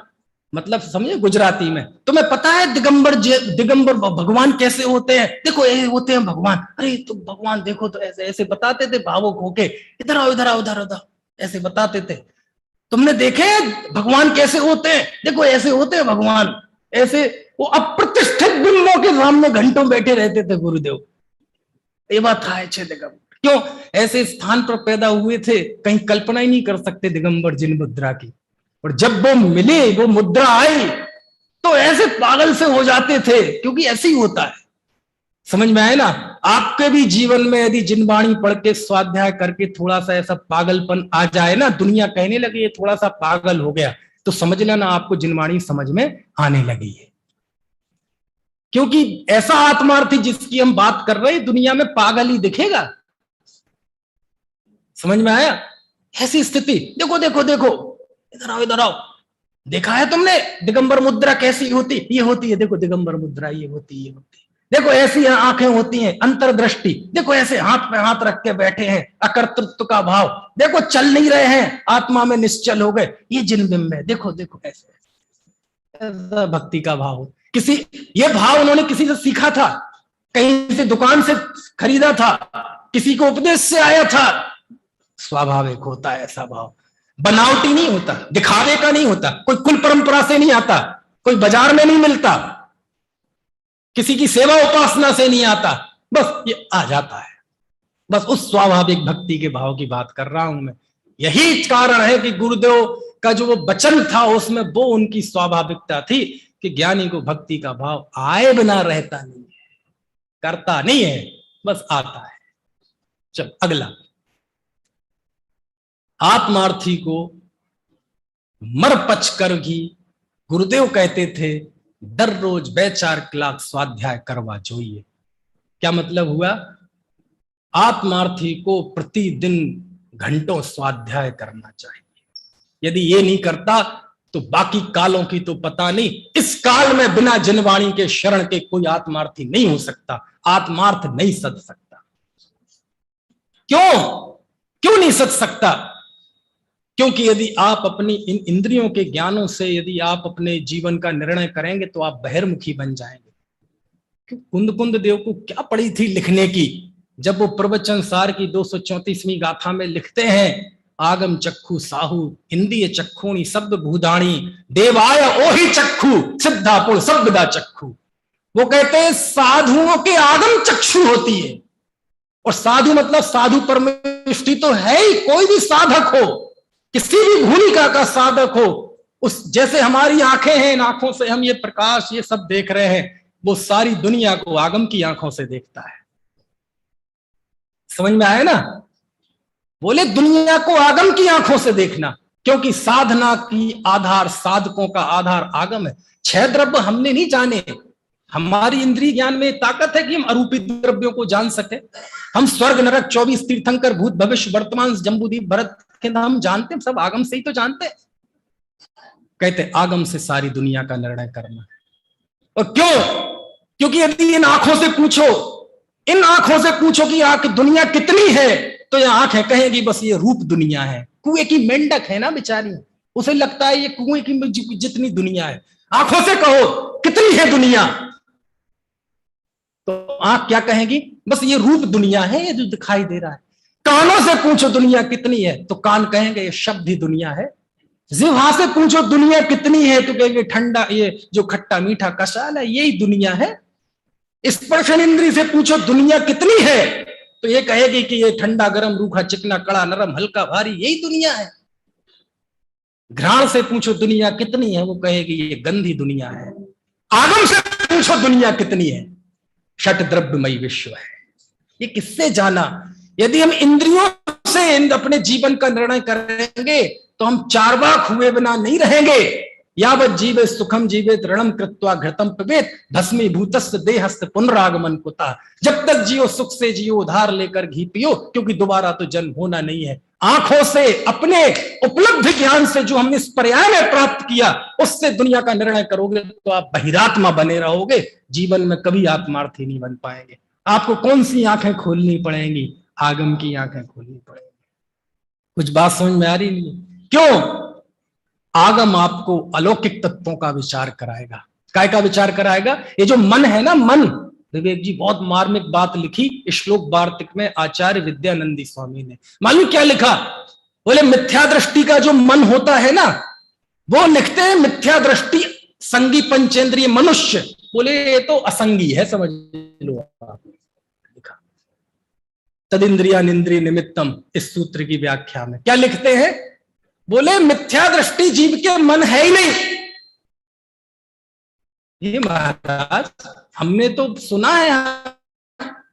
मतलब समझे गुजराती में, तुम्हें पता है दिगंबर भगवान कैसे होते हैं? देखो ये होते हैं भगवान। अरे तो भगवान देखो, तो ऐसे ऐसे बताते थे भावुक होके, इधर आओ इधर आओ उधर उधर ऐसे बताते थे। तुमने देखे भगवान कैसे होते हैं? देखो ऐसे होते हैं भगवान, ऐसे। वो अप्रतिष्ठित बिंबों के सामने घंटों बैठे रहते थे गुरुदेव। ये बात है दिगंबर क्यों ऐसे स्थान पर पैदा हुए थे, कहीं कल्पना ही नहीं कर सकते दिगंबर जिन मुद्रा की। और जब वो मिले, वो मुद्रा आई, तो ऐसे पागल से हो जाते थे, क्योंकि ऐसे ही होता है। समझ में आए ना? आपके भी जीवन में यदि जिनवाणी पढ़ के स्वाध्याय करके थोड़ा सा ऐसा पागलपन आ जाए ना, दुनिया कहने लगे ये थोड़ा सा पागल हो गया, तो समझ लेना आपको जिनवाणी समझ में आने लगी है। क्योंकि ऐसा आत्मार्थी जिसकी हम बात कर रहे हैं, दुनिया में पागल ही दिखेगा। समझ में आया? ऐसी स्थिति। देखो देखो देखो, इधर आओ इधर आओ, देखा है तुमने दिगंबर मुद्रा कैसी होती? ये होती है, देखो दिगंबर मुद्रा ये होती है। देखो ऐसी आंखें होती हैं, अंतर्दृष्टि। देखो ऐसे हाथ पे हाथ रख के बैठे हैं, अकर्तृत्व का भाव। देखो चल नहीं रहे हैं, आत्मा में निश्चल हो गए, ये जिन बिंब है। देखो देखो ऐसे भक्ति का भाव। किसी ये भाव उन्होंने किसी से सीखा था, कहीं से दुकान से खरीदा था, किसी को उपदेश से आया था। स्वाभाविक होता है ऐसा भाव, बनावटी नहीं होता, दिखावे का नहीं होता, कोई कुल परंपरा से नहीं आता, कोई बाजार में नहीं मिलता, किसी की सेवा उपासना से नहीं आता, बस ये आ जाता है। बस उस स्वाभाविक भक्ति के भाव की बात कर रहा हूं मैं। यही कारण है कि गुरुदेव का जो वो वचन था उसमें वो उनकी स्वाभाविकता थी कि ज्ञानी को भक्ति का भाव आए बिना रहता नहीं है, करता नहीं है, बस आता है। चल अगला, आत्मार्थी को मर पच कर भी गुरुदेव कहते थे दररोज 2-4 कलाक स्वाध्याय करवा जोइए। क्या मतलब हुआ? आत्मार्थी को प्रतिदिन घंटों स्वाध्याय करना चाहिए। यदि ये नहीं करता तो बाकी कालों की तो पता नहीं, इस काल में बिना जिनवाणी के शरण के कोई आत्मार्थी नहीं हो सकता, आत्मार्थ नहीं सध सकता। क्यों नहीं सध सकता? क्योंकि यदि आप अपनी इन इंद्रियों के ज्ञानों से यदि आप अपने जीवन का निर्णय करेंगे तो आप बहिर्मुखी बन जाएंगे। कुंद कुंद देव को क्या पड़ी थी लिखने की? जब वो प्रवचन सार की 234वीं गाथा में लिखते हैं, आगम चक्षु साहू इंद्रिय चक्षुणी शब्द भूदाणी देवाय ओहि चक्षु सिद्धापुर शब्दा चक्षु। वो कहते हैं साधुओं के आगम चक्षु होती है। और साधु मतलब साधु परमेष्टि तो है ही, कोई भी साधक हो, किसी भी भूमिका का साधक हो, उस जैसे हमारी आंखें हैं, इन आंखों से हम ये प्रकाश ये सब देख रहे हैं, वो सारी दुनिया को आगम की आंखों से देखता है। समझ में आया ना? बोले दुनिया को आगम की आंखों से देखना, क्योंकि साधना की आधार, साधकों का आधार आगम है। 6 द्रव्य हमने नहीं जाने, हमारी इंद्रिय ज्ञान में ताकत है कि हम अरूपी द्रव्यों को जान सके। हम स्वर्ग नरक 24 तीर्थंकर भूत भविष्य वर्तमान जम्बूदीप भरत के नाम जानते हैं, सब आगम से ही तो जानते हैं। कहते आगम से सारी दुनिया का निर्णय करना। और क्यों? क्योंकि यदि इन आंखों से पूछो, इन आंखों से पूछो कि आंख दुनिया कितनी है, तो ये आंखें कहेगी बस ये रूप दुनिया है। कुएं की मेंढक है ना बेचारी, उसे लगता है ये कुएं की जितनी दुनिया है। आंखों से कहो कितनी है दुनिया, तो आंख क्या कहेगी? बस ये रूप दुनिया है, ये जो दिखाई दे रहा है। कानों से पूछो दुनिया कितनी है, तो कान कहेंगे ये शब्द ही दुनिया है। जिह्वा से पूछो दुनिया कितनी है, तो कहेंगे ठंडा ये जो खट्टा मीठा कषाय है यही दुनिया है। स्पर्शन इंद्रिय से पूछो दुनिया कितनी है, तो ये कहेगी कि ये ठंडा गर्म रूखा चिकना कड़ा नरम हल्का भारी यही दुनिया है। घ्राण से पूछो दुनिया कितनी है, वो कहेगी ये गंदी दुनिया है। आगम से पूछो दुनिया कितनी है, षट द्रव्यमयी विश्व है। ये किससे जाना? यदि हम इंद्रियों से अपने जीवन का निर्णय करेंगे तो हम चार्वाक हुए बिना नहीं रहेंगे। यावत जीवे सुखम जीवे ऋणम कृत्वा घृतम पिबेत भस्मीभूतस्य देहस्य पुनरागमन कुतः। जब तक जियो सुख से जियो, उधार लेकर घी पियो, क्योंकि दोबारा तो जन्म होना नहीं है। आंखों से अपने उपलब्ध ज्ञान से जो हमने इस पर्याय में प्राप्त किया उससे दुनिया का निर्णय करोगे तो आप बहिरात्मा बने रहोगे, जीवन में कभी आत्मार्थी नहीं बन पाएंगे। आपको कौन सी आंखें खोलनी पड़ेंगी? आगम की आंखें खोलनी पड़ेंगी। कुछ बात समझ में आ रही नहीं? क्यों? आगम आपको अलौकिक तत्वों का विचार कराएगा। काय का विचार कराएगा? ये जो मन है ना, मन, विवेक जी बहुत मार्मिक बात लिखी श्लोक वार्तिक में आचार्य विद्यानंदी स्वामी ने। मालूम क्या लिखा? बोले मिथ्या दृष्टि का जो मन होता है ना, वो लिखते हैं मिथ्या दृष्टि संगी पंचेंद्रिय मनुष्य। बोले ये तो असंगी है, समझ लो आप। लिखा तदिंद्रिया निंद्रिय निमित्तम, इस सूत्र की व्याख्या में क्या लिखते हैं? बोले मिथ्या दृष्टि जीव के मन है ही नहीं। ये महाराज हमने तो सुना है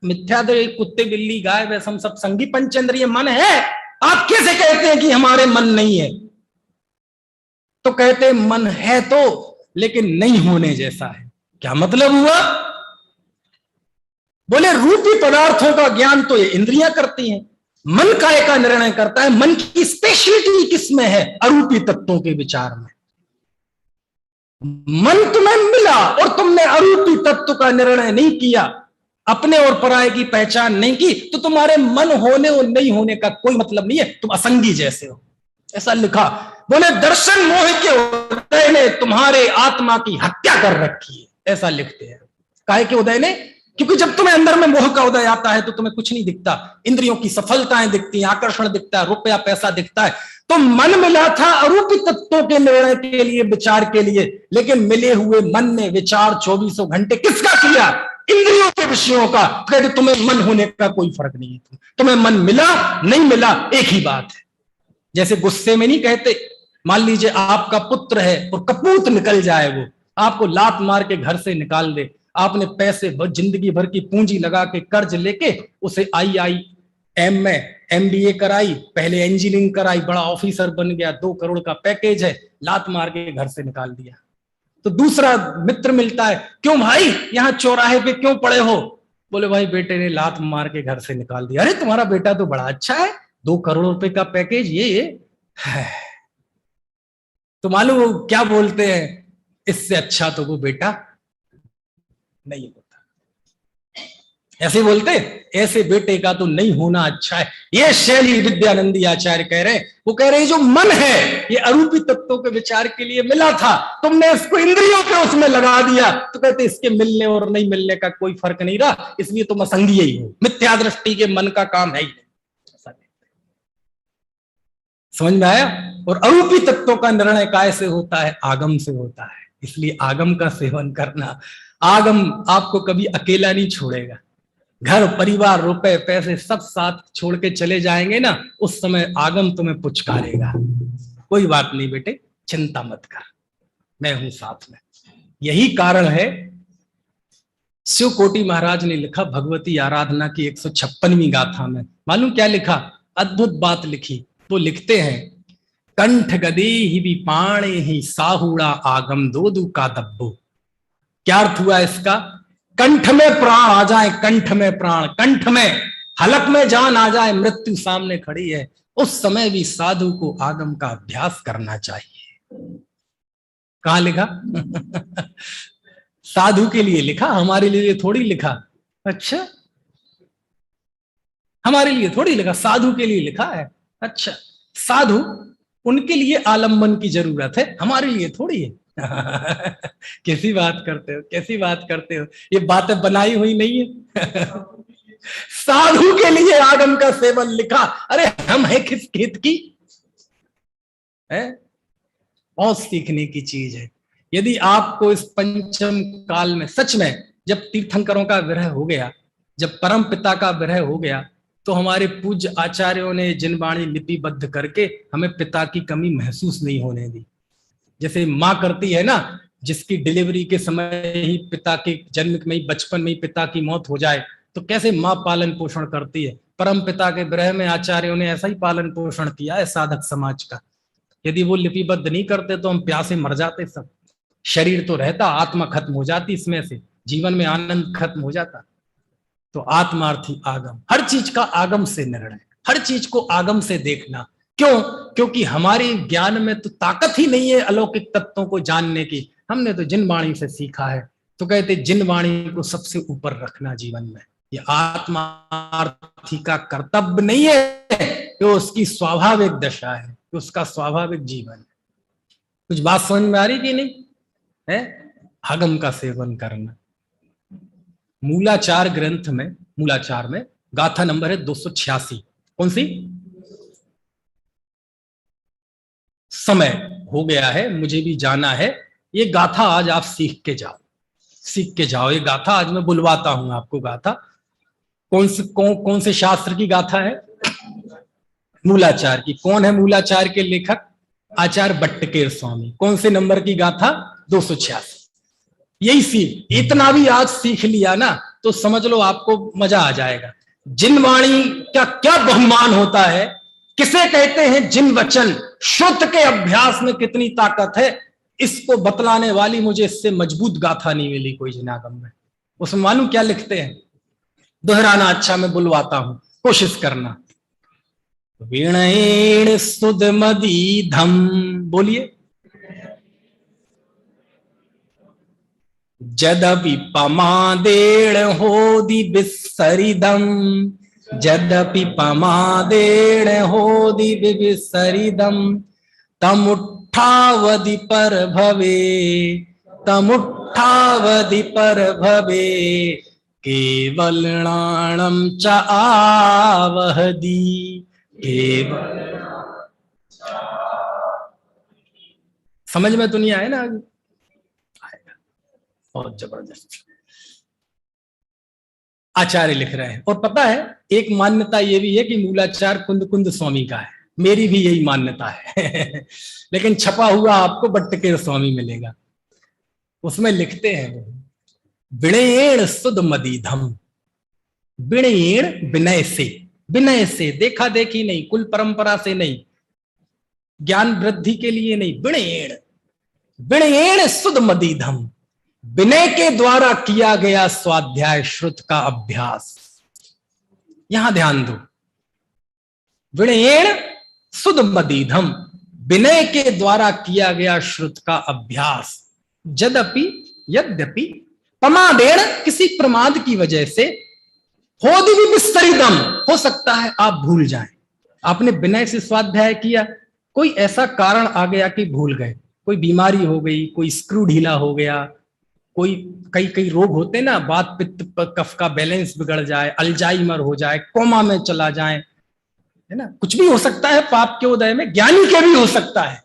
मिथ्या दृष्टि कुत्ते बिल्ली गाय वैसे हम सब संगी पंचेंद्रिय मन है। आप कैसे कहते हैं कि हमारे मन नहीं है? तो कहते हैं मन है तो, लेकिन नहीं होने जैसा है। क्या मतलब हुआ? बोले रूपी पदार्थों का ज्ञान तो ये इंद्रियां करती हैं, मन काय का निर्णय करता है। मन की स्पेशलिटी किसमें है? अरूपी तत्वों के विचार में। मन तुम्हें मिला और तुमने अरूपी तत्व का निर्णय नहीं किया, अपने और पराये की पहचान नहीं की, तो तुम्हारे मन होने और नहीं होने का कोई मतलब नहीं है, तुम असंगी जैसे हो। ऐसा लिखा। बोले दर्शन मोह के उदय ने तुम्हारे आत्मा की हत्या कर रखी है, ऐसा लिखते हैं। काहे के उदय ने? क्योंकि जब तुम्हें अंदर में मोह का उदय आता है तो तुम्हें कुछ नहीं दिखता, इंद्रियों की सफलताएं दिखती हैं, आकर्षण दिखता है, रुपया पैसा दिखता है। तो मन मिला था अरूपी तत्वों के निर्णय के लिए, विचार के लिए, लेकिन मिले हुए मन ने विचार 24 घंटे किसका किया? इंद्रियों के विषयों का। कहते तुम्हें मन होने का कोई फर्क नहीं है, तुम्हें मन मिला नहीं मिला एक ही बात है। जैसे गुस्से में नहीं कहते, मान लीजिए आपका पुत्र है और कपूत निकल जाए, वो आपको लात मार के घर से निकाल दे, आपने पैसे जिंदगी भर की पूंजी लगा के कर्ज लेके उसे IIM में MBA कराई, पहले इंजीनियरिंग कराई, बड़ा ऑफिसर बन गया, 2 करोड़ का पैकेज है, लात मार के घर से निकाल दिया। तो दूसरा मित्र मिलता है, क्यों भाई यहाँ चौराहे पे क्यों पड़े हो? बोले भाई बेटे ने लात मार के घर से निकाल दिया। अरे तुम्हारा बेटा तो बड़ा अच्छा है, 2 करोड़ रुपए का पैकेज ये है। तो मालूम वो क्या बोलते हैं? इससे अच्छा तो वो बेटा नहीं होता। ऐसे बोलते, ऐसे बेटे का तो नहीं होना अच्छा है। ये शैली विद्यानंदी आचार्य कह रहे हैं। वो कह रहे हैं जो मन है ये अरूपी तत्वों के विचार के लिए मिला था, तुमने इसको इंद्रियों के उसमें लगा दिया, तो कहते इसके मिलने और नहीं मिलने का कोई फर्क नहीं रहा, इसलिए तुम असंगी ही हो, मिथ्या दृष्टि के मन का काम है ही नहीं। समझ में आया? और अरूपी तत्वों का निर्णय काय से होता है? आगम से होता है। इसलिए आगम का सेवन करना। आगम आपको कभी अकेला नहीं छोड़ेगा। घर परिवार रुपए पैसे सब साथ छोड़ के चले जाएंगे ना, उस समय आगम तुम्हें पुचकारेगा, कोई बात नहीं बेटे, चिंता मत कर, मैं हूं साथ में। यही कारण है शिव कोटि महाराज ने लिखा भगवती आराधना की 156वीं गाथा में, मालूम क्या लिखा? अद्भुत बात लिखी। वो लिखते हैं कंठ गदे ही भी पाणे ही साहुड़ा आगम दोदू का दब्बो। क्या अर्थ हुआ इसका? कंठ में प्राण आ जाए, कंठ में प्राण, कंठ में हलक में जान आ जाए, मृत्यु सामने खड़ी है, उस समय भी साधु को आगम का अभ्यास करना चाहिए। कहां लिखा? साधु के लिए लिखा, हमारे लिए थोड़ी लिखा। अच्छा, हमारे लिए थोड़ी लिखा, साधु के लिए लिखा है। अच्छा, साधु उनके लिए आलम्बन की जरूरत है, हमारे लिए थोड़ी है। कैसी बात करते हो, कैसी बात करते हो, ये बातें बनाई हुई नहीं है। साधु के लिए आगम का सेवन लिखा। अरे हम है किस खेत की है? बहुत सीखने की चीज है। यदि आपको इस पंचम काल में सच में, जब तीर्थंकरों का विरह हो गया, जब परम पिता का विरह हो गया, तो हमारे पूज्य आचार्यों ने जिन वाणी लिपिबद्ध करके हमें पिता की कमी महसूस नहीं होने दी। जैसे माँ करती है ना, जिसकी डिलीवरी के समय ही पिता के जन्म में ही, बचपन में ही पिता की मौत हो जाए, तो कैसे माँ पालन पोषण करती है, परम पिता के विरह में आचार्यों ने ऐसा ही पालन पोषण किया है साधक समाज का। यदि वो लिपिबद्ध नहीं करते तो हम प्यासे मर जाते सब। शरीर तो रहता, आत्मा खत्म हो जाती इसमें से, जीवन में आनंद खत्म हो जाता। तो आत्मार्थी आगम, हर चीज का आगम से निर्णय, हर चीज को आगम से देखना। क्यों? क्योंकि हमारे ज्ञान में तो ताकत ही नहीं है अलौकिक तत्वों को जानने की। हमने तो जिन वाणी से सीखा है। तो कहते जिन वाणी को सबसे ऊपर रखना जीवन में, ये आत्मार्थी का कर्तव्य नहीं है, तो उसकी स्वाभाविक दशा है, तो उसका स्वाभाविक जीवन है। कुछ बात समझ में आ रही कि नहीं है? आगम का सेवन करना। मूलाचार ग्रंथ में, मूलाचार में गाथा नंबर है 286। कौन सी? समय हो गया है, मुझे भी जाना है। ये गाथा आज आप सीख के जाओ, सीख के जाओ। ये गाथा आज मैं बुलवाता हूं आपको। गाथा कौन से शास्त्र की गाथा है? मूलाचार की। कौन है मूलाचार के लेखक? आचार्य बट्टकेर स्वामी। कौन से नंबर की गाथा? 286। यही सीख, इतना भी आज सीख लिया ना तो समझ लो आपको मजा आ जाएगा। जिन वाणी का क्या बहुमान होता है, किसे कहते हैं जिन वचन, श्रुत के अभ्यास में कितनी ताकत है, इसको बतलाने वाली मुझे इससे मजबूत गाथा नहीं मिली कोई जिनागम में। उसमें मालूम क्या लिखते हैं? दोहराना अच्छा, मैं बुलवाता हूं, कोशिश करना। वीणेण सुध मदीधम, बोलिए। जदपि पमादेण होदि विसरिदम, जदपि पमादेण होदि विसरिदम, तमुट्ठावधि पर भवे, तमुट्ठावधि पर भवे, केवलनाणं च आवहदी, केवल। समझ में तो नहीं आया ना? बहुत जबरदस्त आचार्य लिख रहे हैं। और पता है एक मान्यता ये भी है कि मूलाचार कुंद कुंद स्वामी का है। मेरी भी यही मान्यता है लेकिन छपा हुआ आपको बट्टकेर स्वामी मिलेगा। उसमें लिखते हैं विणयेण सुध मदीधम, विणयेण विनय से, विनय से, देखा देखी नहीं, कुल परंपरा से नहीं, ज्ञान वृद्धि के लिए नहीं, विणयेण, विणयेण सुध मदीधम, विनय के द्वारा किया गया स्वाध्याय श्रुत का अभ्यास। यहां ध्यान दो, विनयेण सुध मदीधम, विनय के द्वारा किया गया श्रुत का अभ्यास। यद्यपि, यद्यपि पमादेण, किसी प्रमाद की वजह से, होदि विस्तरिदम, हो सकता है आप भूल जाएं। आपने विनय से स्वाध्याय किया, कोई ऐसा कारण आ गया कि भूल गए, कोई बीमारी हो गई, कोई स्क्रू ढीला हो गया, कोई कई कई रोग होते ना, वात पित्त कफ का बैलेंस बिगड़ जाए, अल्जाइमर हो जाए, कोमा में चला जाए, है ना, कुछ भी हो सकता है पाप के उदय में, ज्ञानी के भी हो सकता है।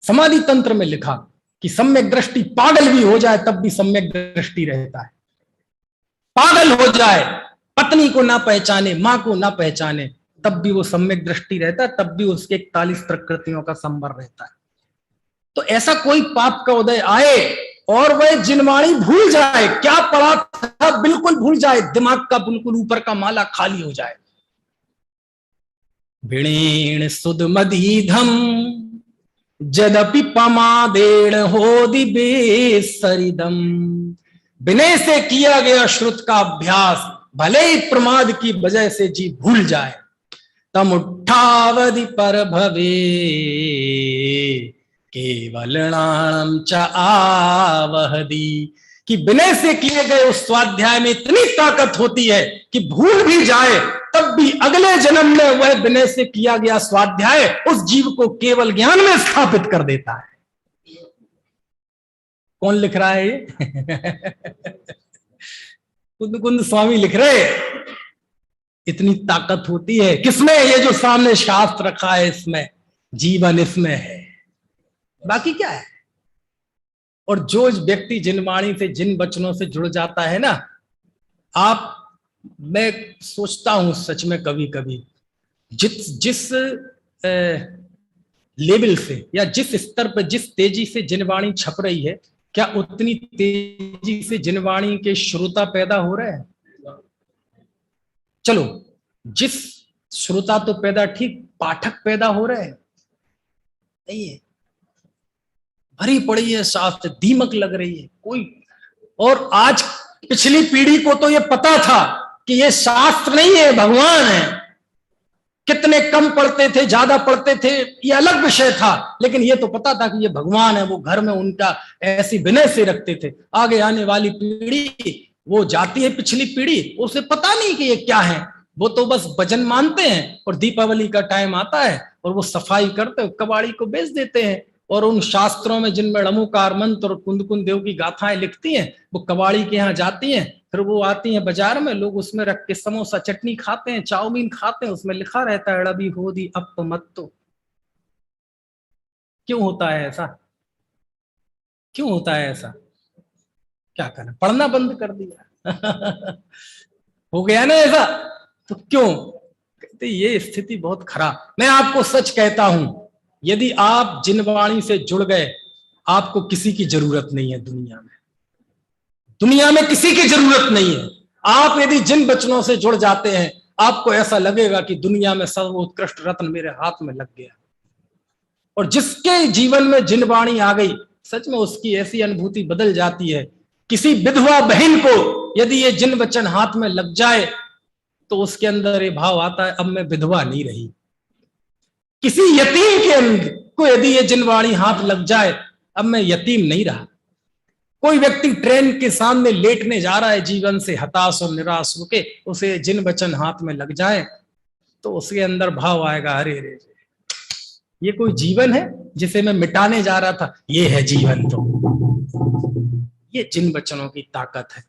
समाधि तंत्र में लिखा कि सम्यक दृष्टि पागल भी हो जाए तब भी सम्यक दृष्टि रहता है। पागल हो जाए, पत्नी को ना पहचाने, मां को ना पहचाने, तब भी वो सम्यक दृष्टि रहता है, तब भी उसके 41 प्रकृतियों का संवर रहता है। तो ऐसा कोई पाप का उदय आए और वह जिनवाणी भूल जाए, क्या पढ़ा था बिल्कुल भूल जाए, दिमाग का बिल्कुल ऊपर का माला खाली हो जाए। विणेण सुध मदीधम, जदपि पमादेण होदि बेसरिदम, विनय से किया गया श्रुत का अभ्यास भले ही प्रमाद की वजह से जी भूल जाए, तमुट्ठावधि पर भवे, केवलनाणं च आवहदी, कि विनय से किए गए उस स्वाध्याय में इतनी ताकत होती है कि भूल भी जाए तब भी अगले जन्म में वह विनय से किया गया स्वाध्याय उस जीव को केवल ज्ञान में स्थापित कर देता है। कौन लिख रहा है ये? कुंद कुंद स्वामी लिख रहे। इतनी ताकत होती है किसमें? ये जो सामने शास्त्र रखा है इसमें, जीवन इसमें है, बाकी क्या है। और जो व्यक्ति जिन वाणी से, जिन वचनों से जुड़ जाता है ना, आप मैं सोचता हूं सच में कभी कभी, जिस जिस लेवल से या जिस स्तर पर जिस तेजी से जिनवाणी छप रही है, क्या उतनी तेजी से जिनवाणी के श्रोता पैदा हो रहे हैं? चलो, जिस श्रोता तो पैदा ठीक, पाठक पैदा हो रहे हैं? नहीं है। भरी पड़ी है शास्त्र, दीमक लग रही है कोई। और आज पिछली पीढ़ी को तो ये पता था कि ये शास्त्र नहीं है, भगवान है। कितने कम पढ़ते थे, ज्यादा पढ़ते थे, ये अलग विषय था, लेकिन ये तो पता था कि ये भगवान है। वो घर में उनका ऐसी विनय से रखते थे। आगे आने वाली पीढ़ी वो जाती है, पिछली पीढ़ी, उसे पता नहीं कि ये क्या है। वो तो बस भजन मानते हैं, और दीपावली का टाइम आता है और वो सफाई करते, कबाड़ी को बेच देते हैं। और उन शास्त्रों में जिनमें णमुकार मंत्र और कुंद कुंद देव की गाथाएं लिखती हैं, वो कबाड़ी के यहाँ जाती हैं, फिर वो आती हैं बाजार में, लोग उसमें रख के समोसा चटनी खाते हैं, चाउमीन खाते हैं, उसमें लिखा रहता है अड़बी होदी अप मत्तो। क्यों होता है ऐसा? क्यों होता है ऐसा? क्या करना, पढ़ना बंद कर दिया? हो गया ना ऐसा, तो क्यों? कहते ये स्थिति बहुत खराब। मैं आपको सच कहता हूं, यदि आप जिनवाणी से जुड़ गए, आपको किसी की जरूरत नहीं है दुनिया में। दुनिया में किसी की जरूरत नहीं है। आप यदि जिन वचनों से जुड़ जाते हैं, आपको ऐसा लगेगा कि दुनिया में सर्वोत्कृष्ट रत्न मेरे हाथ में लग गया। और जिसके जीवन में जिनवाणी आ गई, सच में उसकी ऐसी अनुभूति बदल जाती है। किसी विधवा बहन को यदि ये जिन वचन हाथ में लग जाए, तो उसके अंदर ये भाव आता है, अब मैं विधवा नहीं रही। किसी यतीम के अंदर को यदि ये जिनवाणी हाथ लग जाए, अब मैं यतीम नहीं रहा। कोई व्यक्ति ट्रेन के सामने लेटने जा रहा है, जीवन से हताश और निराश होके, उसे जिन वचन हाथ में लग जाए, तो उसके अंदर भाव आएगा, अरे रे, ये कोई जीवन है जिसे मैं मिटाने जा रहा था? ये है जीवन। तो ये जिन वचनों की ताकत है।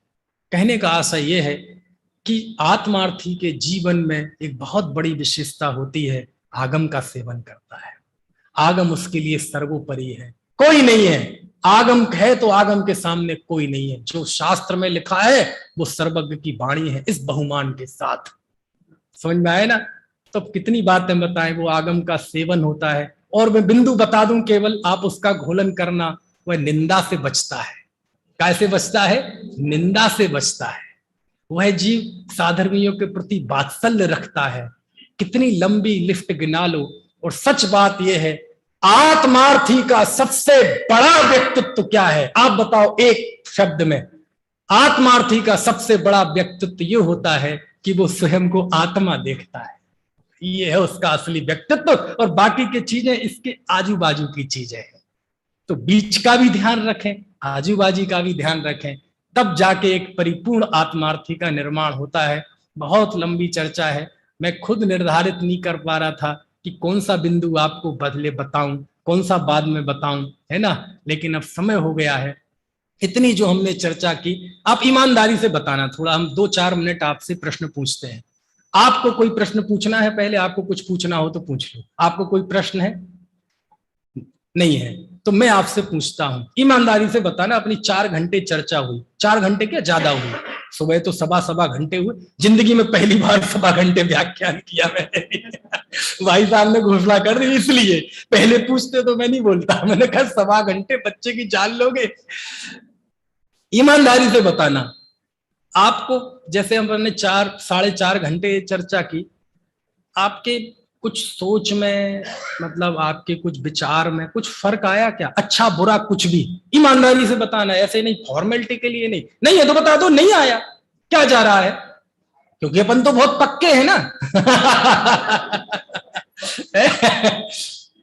कहने का आशय ये है कि आत्मार्थी के जीवन में एक बहुत बड़ी विशेषता होती है, आगम का सेवन करता है। आगम उसके लिए सर्वोपरि है, कोई नहीं है। आगम है तो आगम के सामने कोई नहीं है। जो शास्त्र में लिखा है वो सर्वज्ञ की वाणी है, इस बहुमान के साथ। समझ में आए ना? तो कितनी बातें बताएं, वो आगम का सेवन होता है। और मैं बिंदु बता दूं केवल, आप उसका घोलन करना, वह निंदा से बचता है। कैसे बचता है? निंदा से बचता है। वह जीव साधर्मियों के प्रति वात्सल्य रखता है। कितनी लंबी लिस्ट गिना लो। और सच बात यह है, आत्मार्थी का सबसे बड़ा व्यक्तित्व क्या है? आप बताओ एक शब्द में। आत्मार्थी का सबसे बड़ा व्यक्तित्व यह होता है कि वो स्वयं को आत्मा देखता है। ये है उसका असली व्यक्तित्व, और बाकी की चीजें इसके आजू बाजू की चीजें हैं। तो बीच का भी ध्यान रखें, आजू बाजू का भी ध्यान रखें, तब जाके एक परिपूर्ण आत्मार्थी का निर्माण होता है। बहुत लंबी चर्चा है, मैं खुद निर्धारित नहीं कर पा रहा था कि कौन सा बिंदु आपको बदले बताऊं, कौन सा बाद में बताऊं, है ना? लेकिन अब समय हो गया है। इतनी जो हमने चर्चा की, आप ईमानदारी से बताना। थोड़ा हम 2-4 मिनट आपसे प्रश्न पूछते हैं। आपको कोई प्रश्न पूछना है? पहले आपको कुछ पूछना हो तो पूछ लो। आपको कोई प्रश्न है? नहीं है तो मैं आपसे पूछता हूं, ईमानदारी से बताना। अपनी 4 घंटे चर्चा हुई, 4 घंटे क्या ज्यादा हुई, सुबह तो सवा घंटे हुए। जिंदगी में पहली बार सवा घंटे व्याख्यान किया मैंने। भाई साहब ने घोषणा कर दी, इसलिए पहले पूछते तो मैं नहीं बोलता। मैंने कहा सवा घंटे बच्चे की जान लोगे। ईमानदारी से बताना, आपको जैसे हमने 4-4.5 घंटे चर्चा की, आपके कुछ सोच में, मतलब आपके कुछ विचार में कुछ फर्क आया क्या? अच्छा बुरा कुछ भी ईमानदारी से बताना, ऐसे नहीं फॉर्मेलिटी के लिए नहीं। नहीं है तो बता दो नहीं आया, क्या जा रहा है, क्योंकि अपन तो बहुत पक्के हैं ना।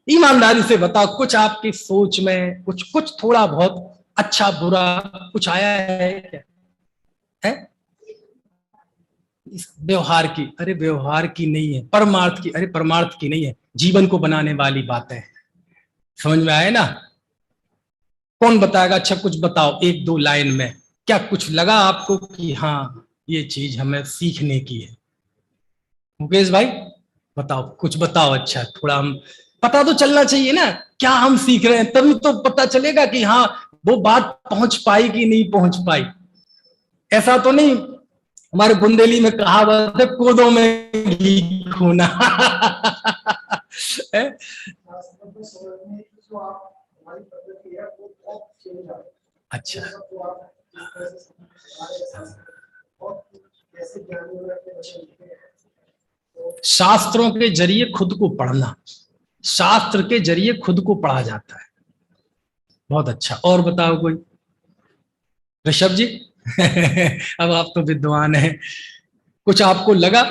ईमानदारी से बताओ, कुछ आपकी सोच में कुछ थोड़ा बहुत अच्छा बुरा कुछ आया है क्या? है व्यवहार की? अरे व्यवहार की नहीं है, परमार्थ की। अरे परमार्थ की नहीं है, जीवन को बनाने वाली बातें हैं। समझ में आए ना? कौन बताएगा? अच्छा कुछ बताओ 1-2 लाइन में, क्या कुछ लगा आपको कि हाँ ये चीज हमें सीखने की है? मुकेश भाई बताओ, कुछ बताओ। अच्छा थोड़ा हम, पता तो चलना चाहिए ना क्या हम सीख रहे हैं, तभी तो पता चलेगा कि हाँ वो बात पहुंच पाई कि नहीं पहुंच पाई। ऐसा तो नहीं हमारे बुंदेली में कहावत है, कोदों में घी खोना। अच्छा, शास्त्रों के जरिए खुद को पढ़ना, शास्त्र के जरिए खुद को पढ़ा जाता है। बहुत अच्छा। और बताओ कोई? ऋषभ जी। अब आप तो विद्वान हैं, कुछ आपको लगा,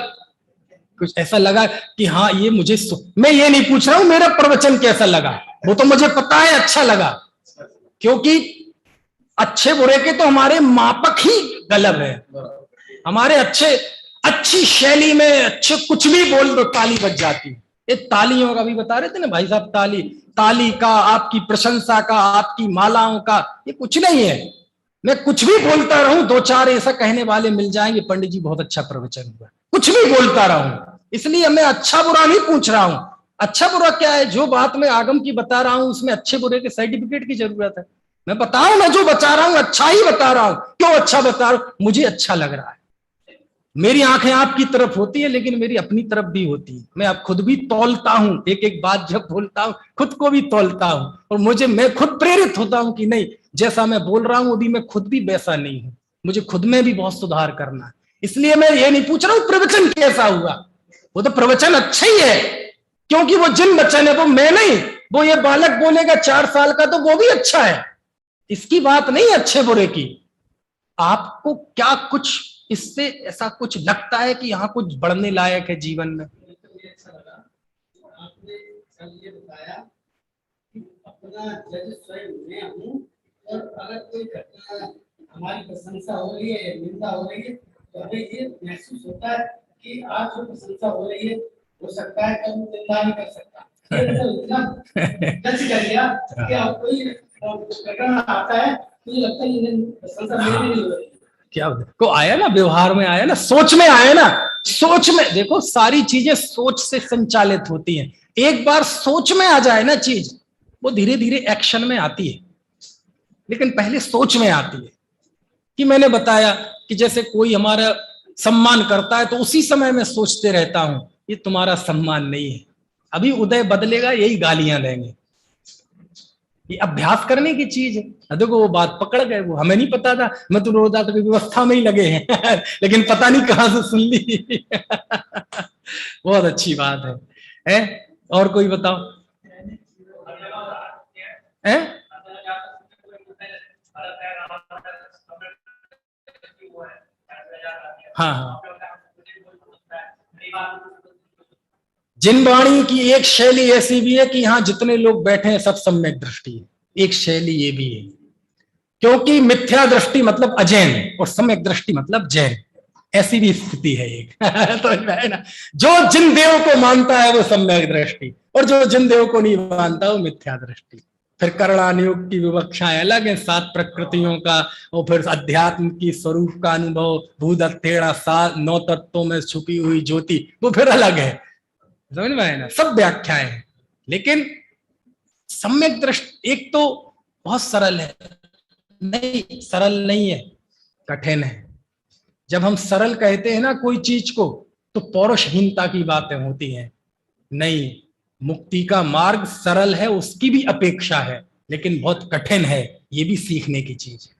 कुछ ऐसा लगा कि हाँ ये मुझे, मैं ये नहीं पूछ रहा हूं मेरा प्रवचन कैसा लगा, वो तो मुझे पता है अच्छा लगा, क्योंकि अच्छे बुरे के तो हमारे मापक ही गलत है। हमारे अच्छी शैली में अच्छे कुछ भी बोल दो ताली बज जाती है। ये तालियों का भी बता रहे थे ना भाई साहब, ताली का, आपकी प्रशंसा का, आपकी मालाओं का, ये कुछ नहीं है। मैं कुछ भी बोलता रहूं, दो चार ऐसा कहने वाले मिल जाएंगे, पंडित जी बहुत अच्छा प्रवचन हुआ, कुछ भी बोलता रहूं। इसलिए मैं अच्छा बुरा नहीं पूछ रहा हूं। अच्छा बुरा क्या है, जो बात मैं आगम की बता रहा हूं उसमें अच्छे बुरे के सर्टिफिकेट की जरूरत है। मैं बताऊं, मैं जो बता रहा हूं अच्छा ही बता रहा हूं। क्यों अच्छा बता रहा हूं? मुझे अच्छा लग रहा है। मेरी आंखें आपकी तरफ होती है, लेकिन मेरी अपनी तरफ भी होती है। मैं अब खुद भी तौलता हूं, एक एक बात जब बोलता हूं खुद को भी तौलता हूं, और मैं खुद प्रेरित होता हूं कि नहीं, जैसा मैं बोल रहा हूं अभी मैं खुद भी वैसा नहीं हूं, मुझे खुद में भी बहुत सुधार करना है। इसलिए मैं ये नहीं पूछ रहा हूं प्रवचन कैसा हुआ, वो तो प्रवचन अच्छा ही है, क्योंकि वो जिन वचन है वो मैं नहीं, वो ये बालक बोलेगा 4 साल का तो वो भी अच्छा है। इसकी बात नहीं अच्छे बुरे की। आपको क्या कुछ इससे ऐसा कुछ लगता है कि यहाँ कुछ बढ़ने लायक है जीवन में? अच्छा लगा आपने कल ये बताया कि अपना जज स्वयं मैं हूँ, और अगर कोई घटना हमारी प्रशंसा हो रही है या निंदा हो रही है तो हमें ये महसूस होता है कि आज जो प्रशंसा हो रही है हो सकता है कल निंदा नहीं कर सकता। ये जज कर लिया कि अब कोई घटना आता है तो ये लगता है ये प्रशंसा मेरे नहीं हो रही। क्या को आया ना, व्यवहार में आया ना, सोच में आया ना। सोच में देखो, सारी चीजें सोच से संचालित होती हैं। एक बार सोच में आ जाए ना चीज, वो धीरे धीरे एक्शन में आती है, लेकिन पहले सोच में आती है। कि मैंने बताया कि जैसे कोई हमारा सम्मान करता है तो उसी समय मैं सोचते रहता हूं ये तुम्हारा सम्मान नहीं है, अभी उदय बदलेगा यही गालियां देंगे। ये अभ्यास करने की चीज है। देखो वो बात पकड़ गए, वो हमें नहीं पता था, मैं तो रोज तो व्यवस्था में ही लगे हैं लेकिन पता नहीं कहां से सुन ली। बहुत अच्छी बात है? और कोई बताओ है? हाँ हाँ, जिन वाणी की एक शैली ऐसी भी है कि यहाँ जितने लोग बैठे हैं सब सम्यक दृष्टि है। एक शैली ये भी है, क्योंकि मिथ्या दृष्टि मतलब अजैन और सम्यक दृष्टि मतलब जैन, ऐसी भी स्थिति है एक। तो है ना, जो जिन देव को मानता है वो सम्यक दृष्टि, और जो जिन देव को नहीं मानता वो मिथ्या दृष्टि। फिर करणानुयोग की विवक्षाएं अलग है, 7 प्रकृतियों का, और फिर अध्यात्म की स्वरूप का अनुभव, भूदत्तेड़ा 9 तत्वों में छुपी हुई ज्योति, वो फिर अलग है। समझ में आए ना, सब व्याख्याएं हैं। लेकिन सम्यक दृष्टि एक तो बहुत सरल है, नहीं सरल नहीं है, कठिन है। जब हम सरल कहते हैं ना कोई चीज को, तो पौरुषहीनता की बातें होती हैं। नहीं, मुक्ति का मार्ग सरल है, उसकी भी अपेक्षा है, लेकिन बहुत कठिन है, ये भी सीखने की चीज है।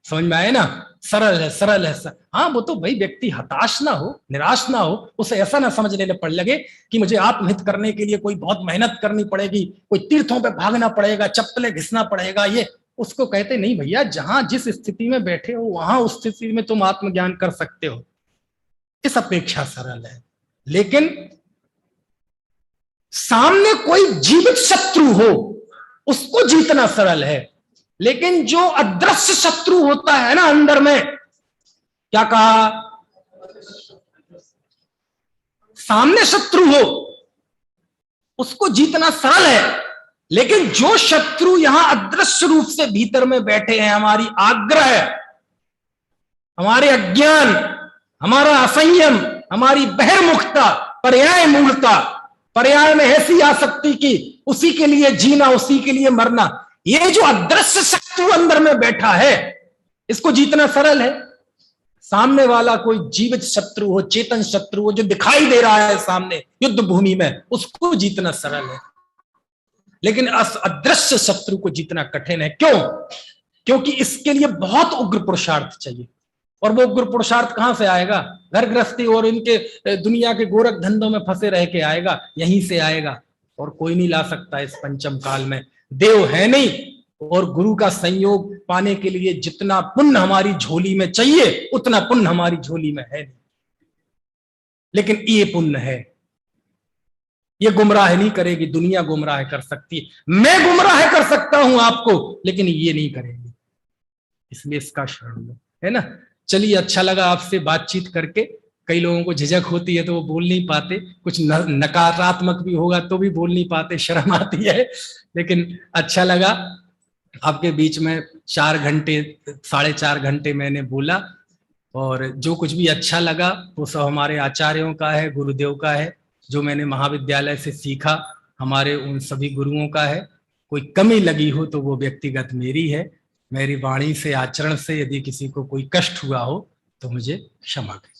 समझ में आए ना, सरल है सरल है हाँ, वो तो भाई व्यक्ति हताश ना हो, निराश ना हो, उसे ऐसा ना समझ लेने पड़ लगे कि मुझे आत्महित करने के लिए कोई बहुत मेहनत करनी पड़ेगी, कोई तीर्थों पे भागना पड़ेगा, चप्पलें घिसना पड़ेगा। ये उसको कहते नहीं भैया, जहां जिस स्थिति में बैठे हो वहां उस स्थिति में तुम आत्मज्ञान कर सकते हो, इस अपेक्षा सरल है। लेकिन सामने कोई जीवित शत्रु हो उसको जीतना सरल है, लेकिन जो अदृश्य शत्रु होता है ना अंदर में, क्या कहा, सामने शत्रु हो उसको जीतना सरल है। लेकिन जो शत्रु यहां अदृश्य रूप से भीतर में बैठे हैं, हमारी आग्रह, हमारे अज्ञान, हमारा असंयम, हमारी बहिर्मुखता, पर्याय मूलता, पर्याय में ऐसी आसक्ति की उसी के लिए जीना, उसी के लिए मरना, ये जो अदृश्य शत्रु अंदर में बैठा है, इसको जीतना सरल है। सामने वाला कोई जीवित शत्रु हो, चेतन शत्रु हो, जो दिखाई दे रहा है सामने युद्ध भूमि में, उसको जीतना सरल है, लेकिन अदृश्य शत्रु को जीतना कठिन है। क्यों? क्योंकि इसके लिए बहुत उग्र पुरुषार्थ चाहिए, और वो उग्र पुरुषार्थ कहां से आएगा? घर गृहस्थी और इनके दुनिया के गोरख धंधों में फंसे रह के आएगा, यहीं से आएगा, और कोई नहीं ला सकता इस पंचम काल में। देव है नहीं, और गुरु का संयोग पाने के लिए जितना पुण्य हमारी झोली में चाहिए उतना पुण्य हमारी झोली में है नहीं। लेकिन ये पुण्य है, ये गुमराह नहीं करेगी, दुनिया गुमराह कर सकती है, मैं गुमराह कर सकता हूं आपको, लेकिन ये नहीं करेगी, इसलिए इसका शरण लो, है ना। चलिए, अच्छा लगा आपसे बातचीत करके। कई लोगों को झिझक होती है तो वो बोल नहीं पाते, कुछ नकारात्मक भी होगा तो भी बोल नहीं पाते, शर्म आती है, लेकिन अच्छा लगा आपके बीच में 4 घंटे 4.5 घंटे मैंने बोला, और जो कुछ भी अच्छा लगा वो सब हमारे आचार्यों का है, गुरुदेव का है, जो मैंने महाविद्यालय से सीखा हमारे उन सभी गुरुओं का है। कोई कमी लगी हो तो वो व्यक्तिगत मेरी है, मेरी वाणी से, आचरण से यदि किसी को कोई कष्ट हुआ हो तो मुझे क्षमा करें।